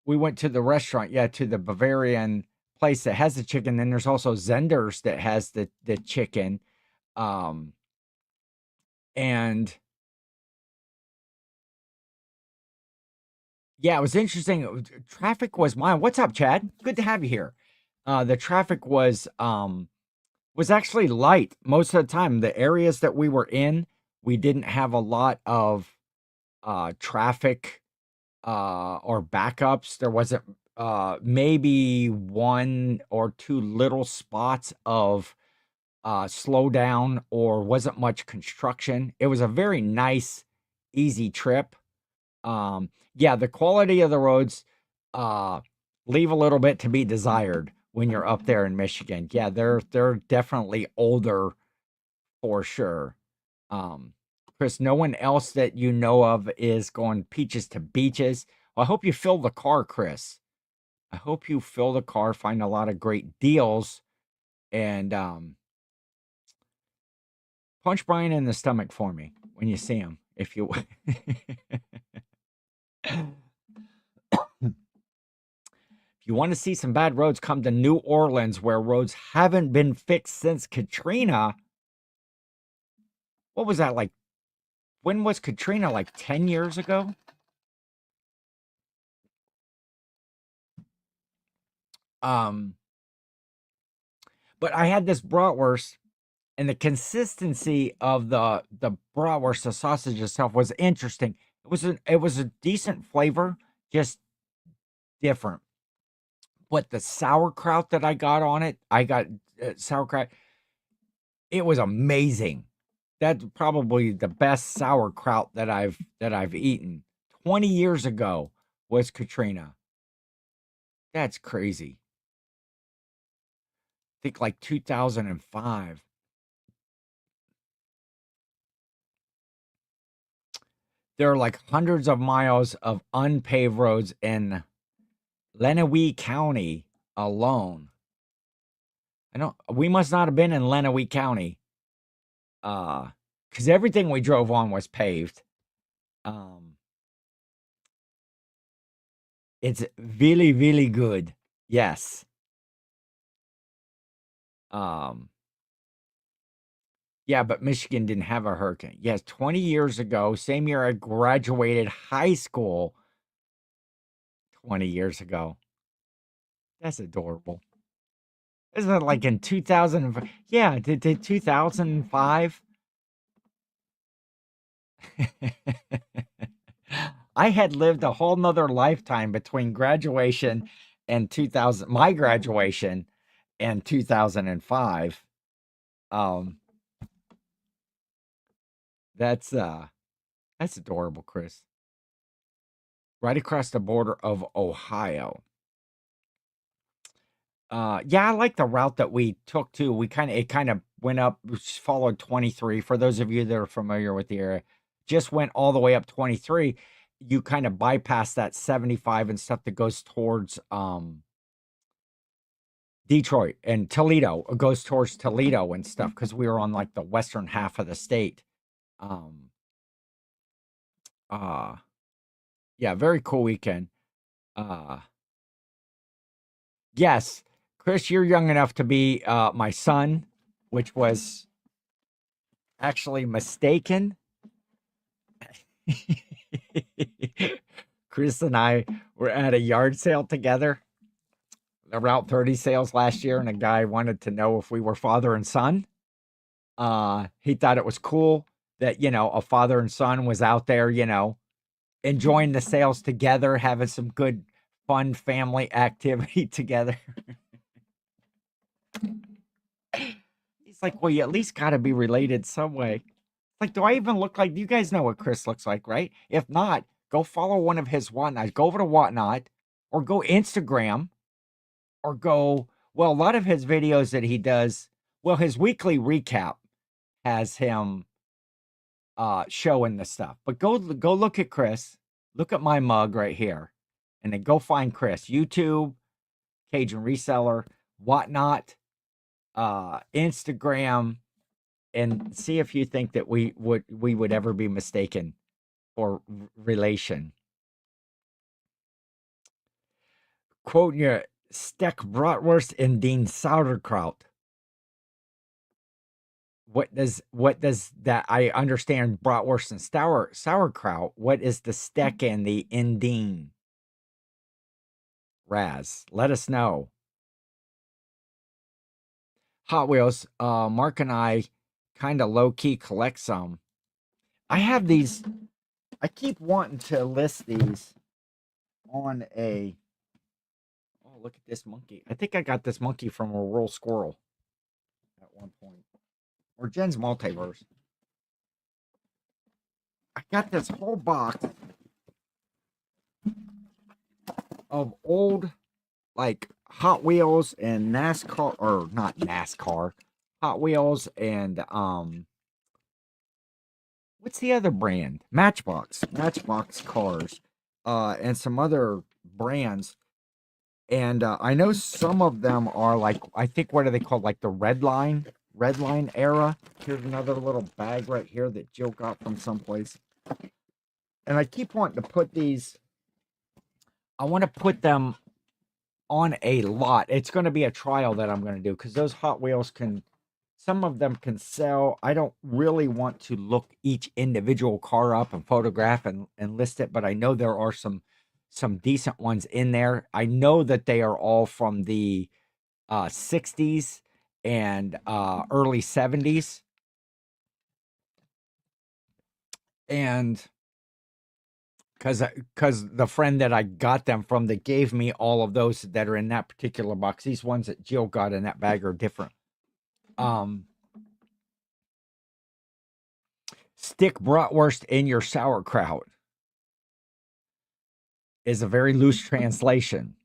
we went to the restaurant, to the Bavarian place that has the chicken. Then there's also Zender's that has the chicken. And yeah, it was interesting. Traffic was mine. What's up, Chad? Good to have you here. The traffic was actually light most of the time. The areas that we were in, we didn't have a lot of traffic or backups. There wasn't maybe one or two little spots of slowdown, or wasn't much construction. It was a very nice, easy trip. The quality of the roads leave a little bit to be desired when you're up there in Michigan. Yeah, they're definitely older for sure. Chris, no one else that you know of is going Peaches to Beaches. Well, I hope you fill the car, Chris. I hope you fill the car, find a lot of great deals And punch Brian in the stomach for me when you see him, if you if you want to see some bad roads, come to New Orleans, where roads haven't been fixed since Katrina. What was that like? When was Katrina? Like 10 years ago? Um, but I had this bratwurst, and the consistency of the bratwurst, the sausage itself, was interesting. It was a decent flavor, just different. But the sauerkraut that I got on it, I got sauerkraut. It was amazing. That's probably the best sauerkraut that I've eaten. 20 years ago was Katrina. That's crazy. I think like 2005. There are like hundreds of miles of unpaved roads in Lenawee County alone. We must not have been in Lenawee County. Because everything we drove on was paved. Um, it's really, really good. Yes. Um, yeah, but Michigan didn't have a hurricane. Yes, 20 years ago, same year I graduated high school, 20 years ago. That's adorable. Isn't it like in 2005? Yeah, did 2005? I had lived a whole nother lifetime between graduation and 2000, my graduation and 2005. Um, that's adorable, Chris. Right across the border of Ohio. Yeah, I like the route that we took too. It kind of went up, followed 23. For those of you that are familiar with the area, just went all the way up 23. You kind of bypass that 75 and stuff that goes towards Detroit and Toledo. It goes towards Toledo and stuff because we were on like the western half of the state. Um, uh, yeah, very cool weekend. Uh, yes, Chris, you're young enough to be my son, which was actually mistaken. Chris and I were at a yard sale together, the Route 30 sales last year, and a guy wanted to know if we were father and son. He thought it was cool that, a father and son was out there, enjoying the sales together, having some good, fun family activity together. He's like, well, you at least got to be related some way. Like, do I even look like, you guys know what Chris looks like, right? If not, go follow one of his whatnots. Go over to whatnot or go Instagram or go, well, a lot of his videos that he does, well, his weekly recap has him showing the stuff. But go look at Chris. Look at my mug right here. And then go find Chris. YouTube, Cajun Reseller, whatnot, Instagram, and see if you think that we would ever be mistaken for relation. Quoting your Steck Bratwurst in Dean Sauerkraut. What does that? I understand bratwurst and sauerkraut. What is the Steck and the Indine? Raz, let us know. Hot Wheels. Mark and I kind of low key collect some. I have these. I keep wanting to list these on a. Oh, look at this monkey. I think I got this monkey from a rural squirrel at one point. Or Jen's Multiverse. I got this whole box of old, like, Hot Wheels and NASCAR, or not NASCAR, Hot Wheels and, what's the other brand? Matchbox cars, and some other brands. And I know some of them are like, I think, what are they called? Like the red line era. Here's another little bag right here that Jill got from someplace. And I keep wanting to put these, I want to put them on a lot. It's going to be a trial that I'm going to do because those Hot Wheels can, some of them can sell. I don't really want to look each individual car up and photograph and list it, but I know there are some decent ones in there. I know that they are all from the 60s and early 70s. And because the friend that I got them from that gave me all of those that are in that particular box, these ones that Jill got in that bag are different. Um, Stick bratwurst in your sauerkraut is a very loose translation.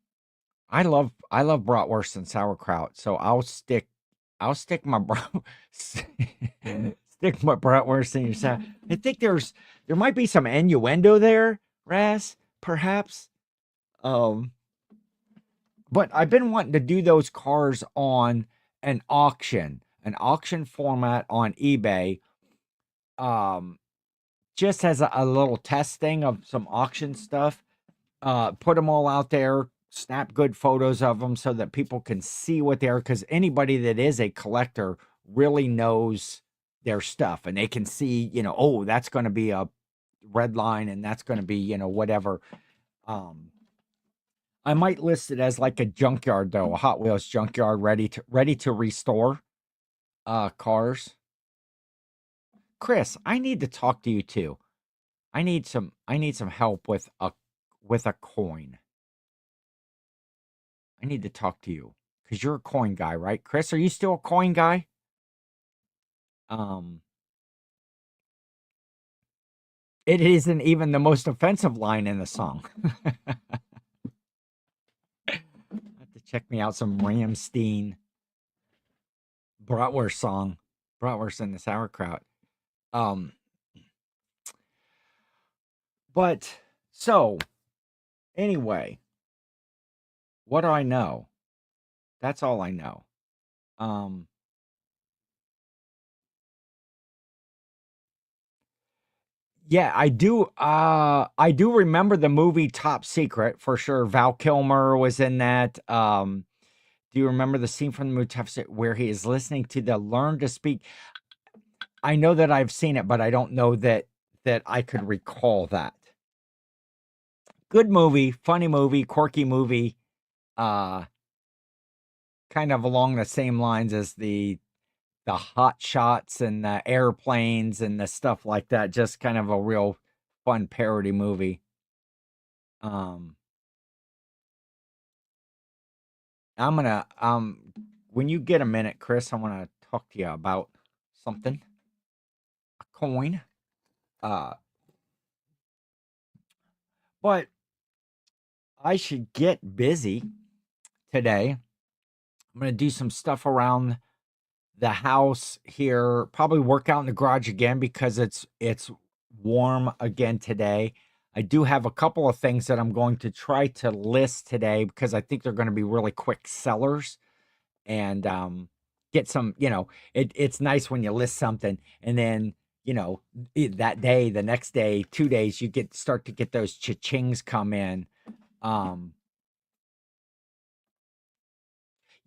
I love bratwurst and sauerkraut, so I'll stick my stick my bratwurst in your sauerkraut. I think there might be some innuendo there, Raz, perhaps. Um, but I've been wanting to do those cars on an auction format on eBay. Um, just as a little test thing of some auction stuff. Put them all out there, snap good photos of them so that people can see what they are. Because anybody that is a collector really knows their stuff and they can see, oh, that's going to be a red line and that's going to be, whatever. Um, I might list it as like a junkyard though, a Hot Wheels junkyard ready to restore cars. Chris, I need to talk to you too. I need some help with a coin. I need to talk to you because you're a coin guy, right? Chris, are you still a coin guy? Um, it isn't even the most offensive line in the song. Have to check me out some Ramstein bratwurst song, bratwurst and the sauerkraut. Um, but so anyway, what do I know? That's all I know. Um, yeah, I do remember the movie Top Secret for sure. Val Kilmer was in that. Do you remember the scene from the movie Top Secret where he is listening to the Learn to Speak? I know that I've seen it, but I don't know that I could recall that. Good movie, funny movie, quirky movie. Uh, kind of along the same lines as the hot shots and the airplanes and the stuff like that. Just kind of a real fun parody movie. Um, I'm gonna when you get a minute, Chris, I want to talk to you about something. A coin. Uh, but I should get busy today. I'm gonna do some stuff around the house here. Probably work out in the garage again because it's warm again today. I do have a couple of things that I'm going to try to list today because I think they're going to be really quick sellers and get some. It's nice when you list something and then that day, the next day, 2 days, you start to get those cha-chings come in. Um,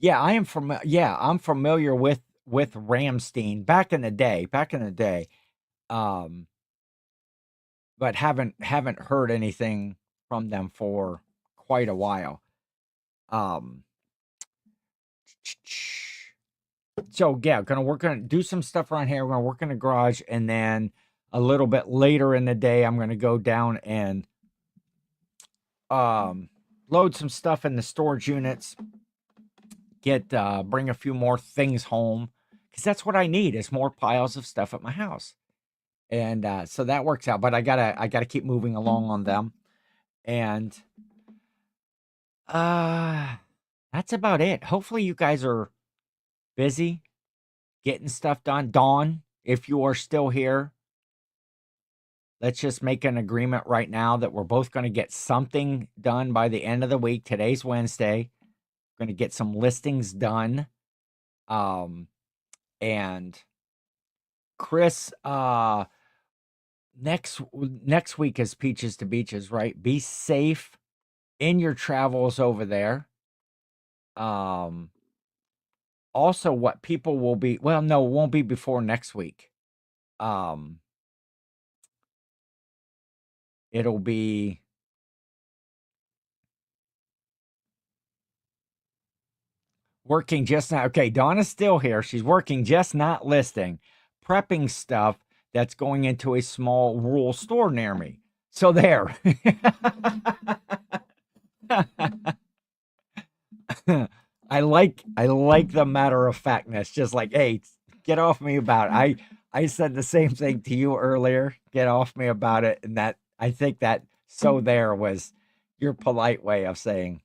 I'm familiar with Ramstein back in the day. Um, but haven't heard anything from them for quite a while. Um, so yeah, gonna do some stuff around here. We're gonna work in the garage, and then a little bit later in the day, I'm gonna go down and um load some stuff in the storage units. Bring a few more things home because that's what I need is more piles of stuff at my house. And so that works out. But I gotta keep moving along on them. And uh that's about it. Hopefully you guys are busy getting stuff done. Dawn, if you are still here, Let's just make an agreement right now that we're both going to get something done by the end of the week. Today's Wednesday. We're going to get some listings done. And Chris, next week is Peaches to Beaches, right? Be safe in your travels over there. Also what people will be, well, no, it won't be before next week. It'll be working just now. Okay, Donna's still here. She's working just not listing, prepping stuff that's going into a small rural store near me. So there. I like the matter of factness. Just like, hey, get off me about it. I said the same thing to you earlier. Get off me about it. And that I think that so there was your polite way of saying,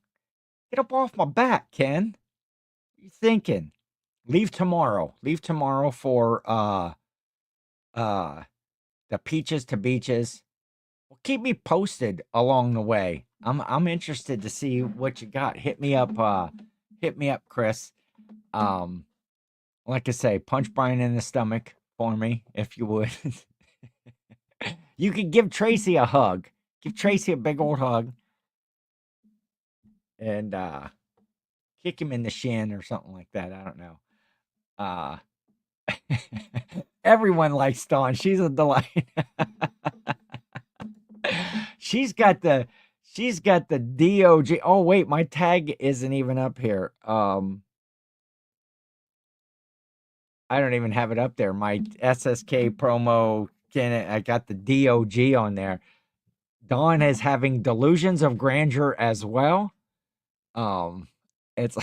get up off my back, Ken. What are you thinking? Leave tomorrow. Leave tomorrow for uh the Peaches to Beaches. Well, keep me posted along the way. I'm interested to see what you got. Hit me up, Chris. Um, like I say, punch Brian in the stomach for me, if you would. You could give Tracy a hug. Give Tracy a big old hug. And kick him in the shin or something like that. I don't know. Uh everyone likes Dawn. She's a delight. she's got the she's got the DOG. Oh wait, my tag isn't even up here. I don't even have it up there. My SSK promo, I got the DOG on there. Dawn is having delusions of grandeur as well. It's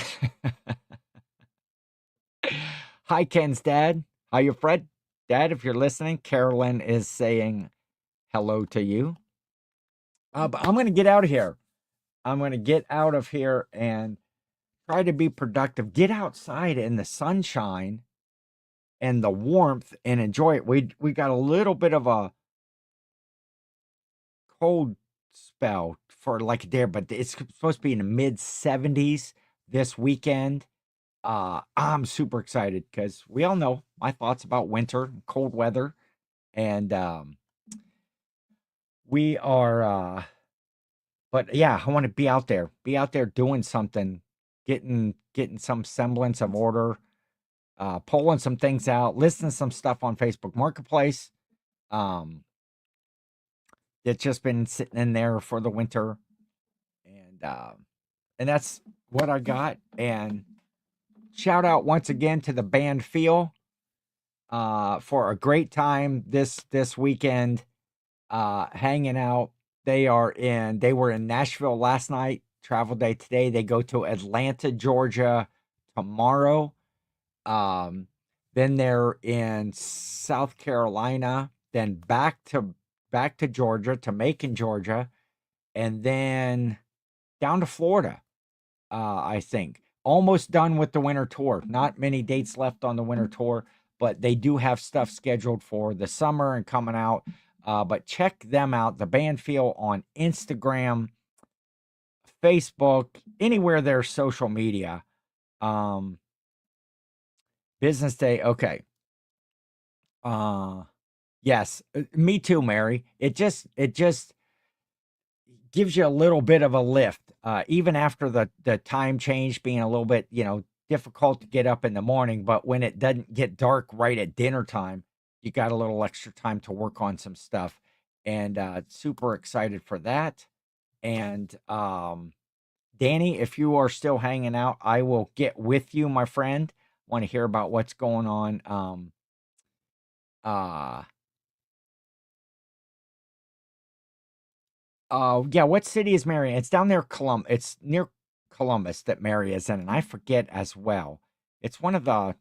hi Ken's dad. How you, Fred? Dad, if you're listening, Carolyn is saying hello to you. But I'm gonna get out of here. I'm gonna get out of here and try to be productive. Get outside in the sunshine and the warmth and enjoy it. We got a little bit of a cold spell for like a day, but it's supposed to be in the mid 70s this weekend. I'm super excited because we all know my thoughts about winter, cold weather, and we are. But yeah, I want to be out there doing something, getting some semblance of order, pulling some things out, listing some stuff on Facebook Marketplace. Um, that's just been sitting in there for the winter, and that's what I got. And shout out once again to the band Feel for a great time this weekend, hanging out. They were in Nashville last night, travel day today. They go to Atlanta, Georgia tomorrow. Then they're in South Carolina, then back to Georgia, to Macon, Georgia, and then down to Florida. I think almost done with the winter tour. Not many dates left on the winter tour, but they do have stuff scheduled for the summer and coming out. But check them out, the band Feel, on Instagram, Facebook, anywhere there's social media. Business day, okay. Yes, me too, Mary. It just gives you a little bit of a lift, even after the time change being a little bit, difficult to get up in the morning. But when it doesn't get dark right at dinner time, you got a little extra time to work on some stuff, and super excited for that. And Danny, if you are still hanging out, I will get with you, my friend. Want to hear about what's going on. Uh, yeah, what city is Mary in? It's down there, It's near Columbus that Mary is in, and I forget as well. It's one of the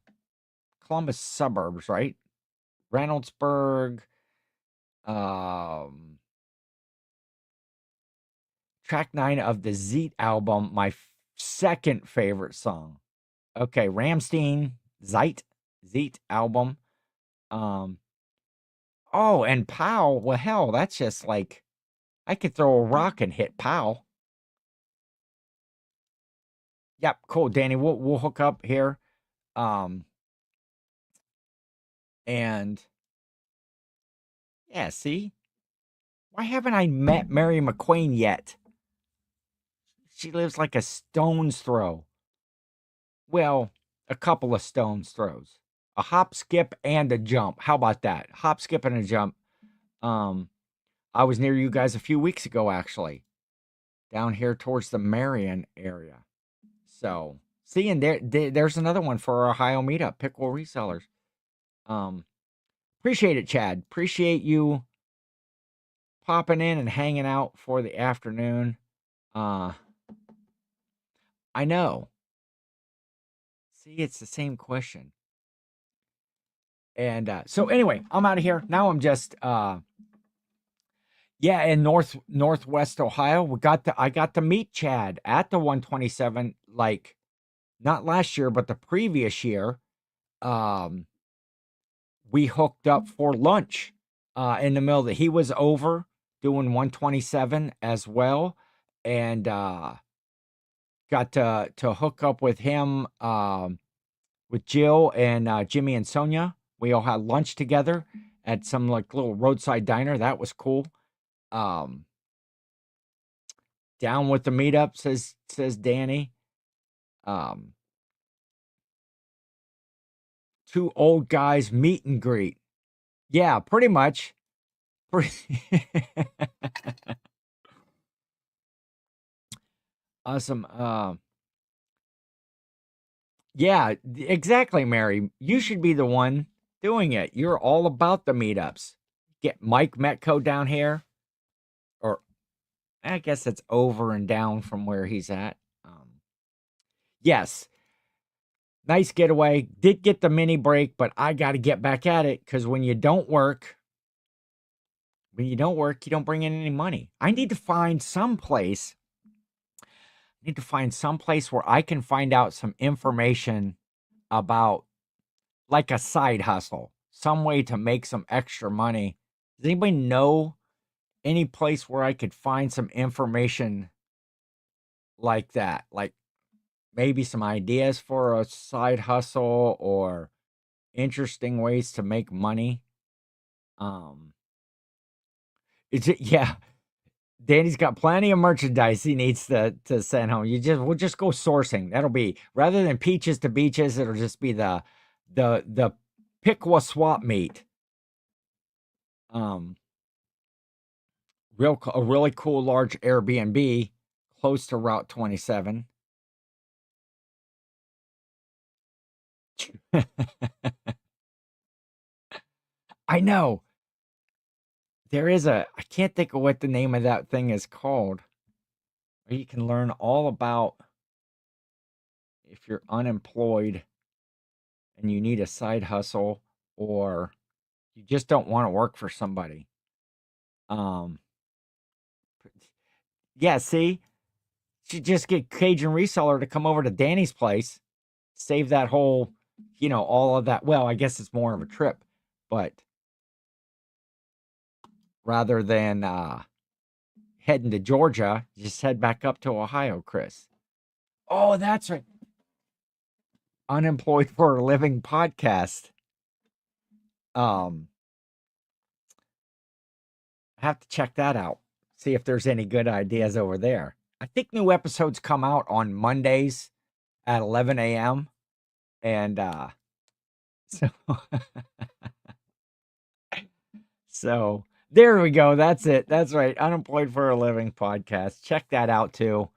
Columbus suburbs, right? Reynoldsburg. Um, track 9 of the Zeet album, my second favorite song. Okay, Ramstein, Zeet album. Um, Oh, and Powell. Well, hell, that's just like I could throw a rock and hit Powell. Yep, cool, Danny. We'll hook up here. Um, and yeah, see, why haven't I met Mary McQueen yet? She lives like a stone's throw. Well, a couple of stone's throws. A hop, skip, and a jump. How about that? Hop, skip, and a jump. Um, I was near you guys a few weeks ago, actually, down here towards the Marion area. So, see, and there's another one for our Ohio meetup, pickle resellers. Um, appreciate it, Chad. Appreciate you popping in and hanging out for the afternoon. Uh, I know. See, it's the same question. And so anyway, I'm out of here. Now I'm just yeah, in northwest Ohio. I got to meet Chad at the 127, like not last year, but the previous year. Um we hooked up for lunch in the middle of he was over doing 127 as well. And got to hook up with him with Jill and Jimmy and Sonia. We all had lunch together at some like little roadside diner. That was cool. Um, down with the meetup, says Danny. Um, two old guys meet and greet. Yeah, pretty much. Awesome. Yeah, exactly, Mary. You should be the one doing it. You're all about the meetups. Get Mike Metco down here, or I guess it's over and down from where he's at. Yes, nice getaway. Did get the mini break, but I got to get back at it because when you don't work, you don't bring in any money. I need to find some place. Where I can find out some information about like a side hustle, some way to make some extra money. Does anybody know any place where I could find some information like that? Like maybe some ideas for a side hustle or interesting ways to make money. Um, yeah, Danny's got plenty of merchandise he needs to send home. We'll just go sourcing. That'll be rather than peaches to beaches, it'll just be the Piqua swap meet. Um, a really cool large Airbnb close to Route 27. I know. I can't think of what the name of that thing is called. Where you can learn all about if you're unemployed and you need a side hustle or you just don't want to work for somebody. Um, yeah, see, you just get Cajun Reseller to come over to Danny's place, save that whole, all of that. Well, I guess it's more of a trip, but rather than heading to Georgia, just head back up to Ohio, Chris. Oh, that's right. Unemployed for a Living podcast. I have to check that out. See if there's any good ideas over there. I think new episodes come out on Mondays at 11 a.m. And so so there we go. That's it. That's right. Unemployed for a Living podcast. Check that out too.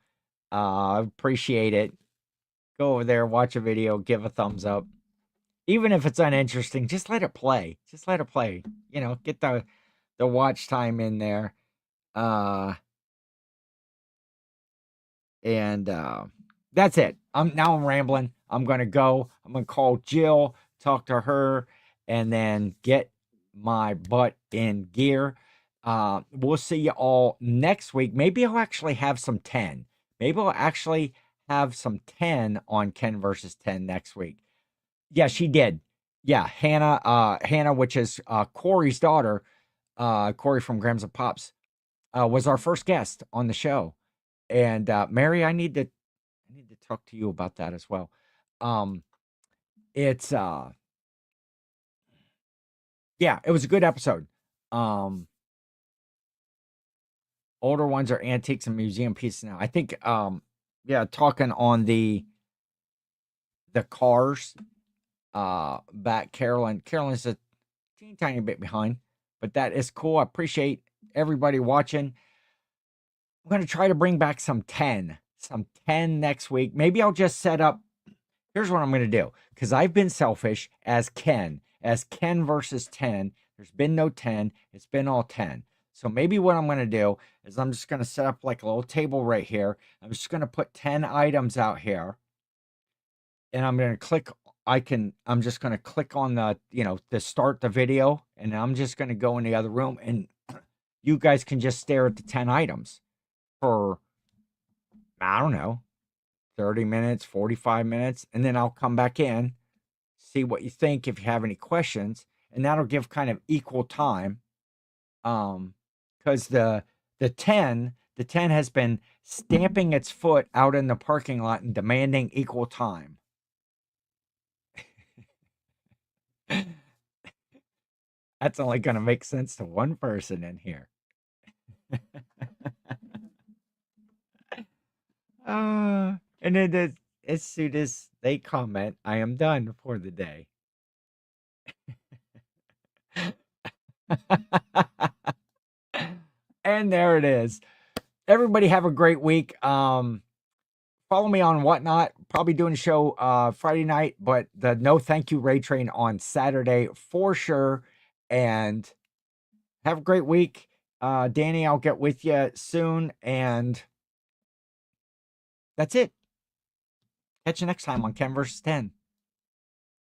Appreciate it. Go over there, watch a video, give a thumbs up. Even if it's uninteresting, just let it play. Just let it play. Get the watch time in there. And that's it. I'm rambling. I'm gonna go. I'm gonna call Jill, talk to her, and then get my butt in gear. We'll see you all next week. Maybe I'll actually have some 10. Maybe I'll actually have some 10 on Ken versus 10 next week. Yeah, she did. Yeah, Hannah, which is Corey's daughter, Corey from Grams and Pops, was our first guest on the show. And Mary, I need to talk to you about that as well. Um, it's yeah, it was a good episode. Um, older ones are antiques and museum pieces now. I think yeah, talking on the cars, back Carolyn's a teeny tiny bit behind, but that is cool. I appreciate everybody watching. I'm gonna try to bring back some 10 next week. Maybe I'll just set up. Here's what I'm gonna do, because I've been selfish as Ken versus 10. There's been no 10. It's been all 10. So maybe what I'm gonna do is I'm just gonna set up like a little table right here. I'm just gonna put 10 items out here, and I'm gonna click. I'm just gonna click on to start the video, and I'm just gonna go in the other room, and you guys can just stare at the 10 items for, I don't know, 30 minutes, 45 minutes, and then I'll come back in, see what you think if you have any questions, and that'll give kind of equal time. Because the ten has been stamping its foot out in the parking lot and demanding equal time. That's only going to make sense to one person in here. And then as soon as they comment, I am done for the day. And there it is. Everybody have a great week. Follow me on Whatnot. Probably doing a show Friday night, but the No Thank You Ray Train on Saturday for sure. And have a great week. Danny, I'll get with you soon. And that's it. Catch you next time on Ken vs. 10.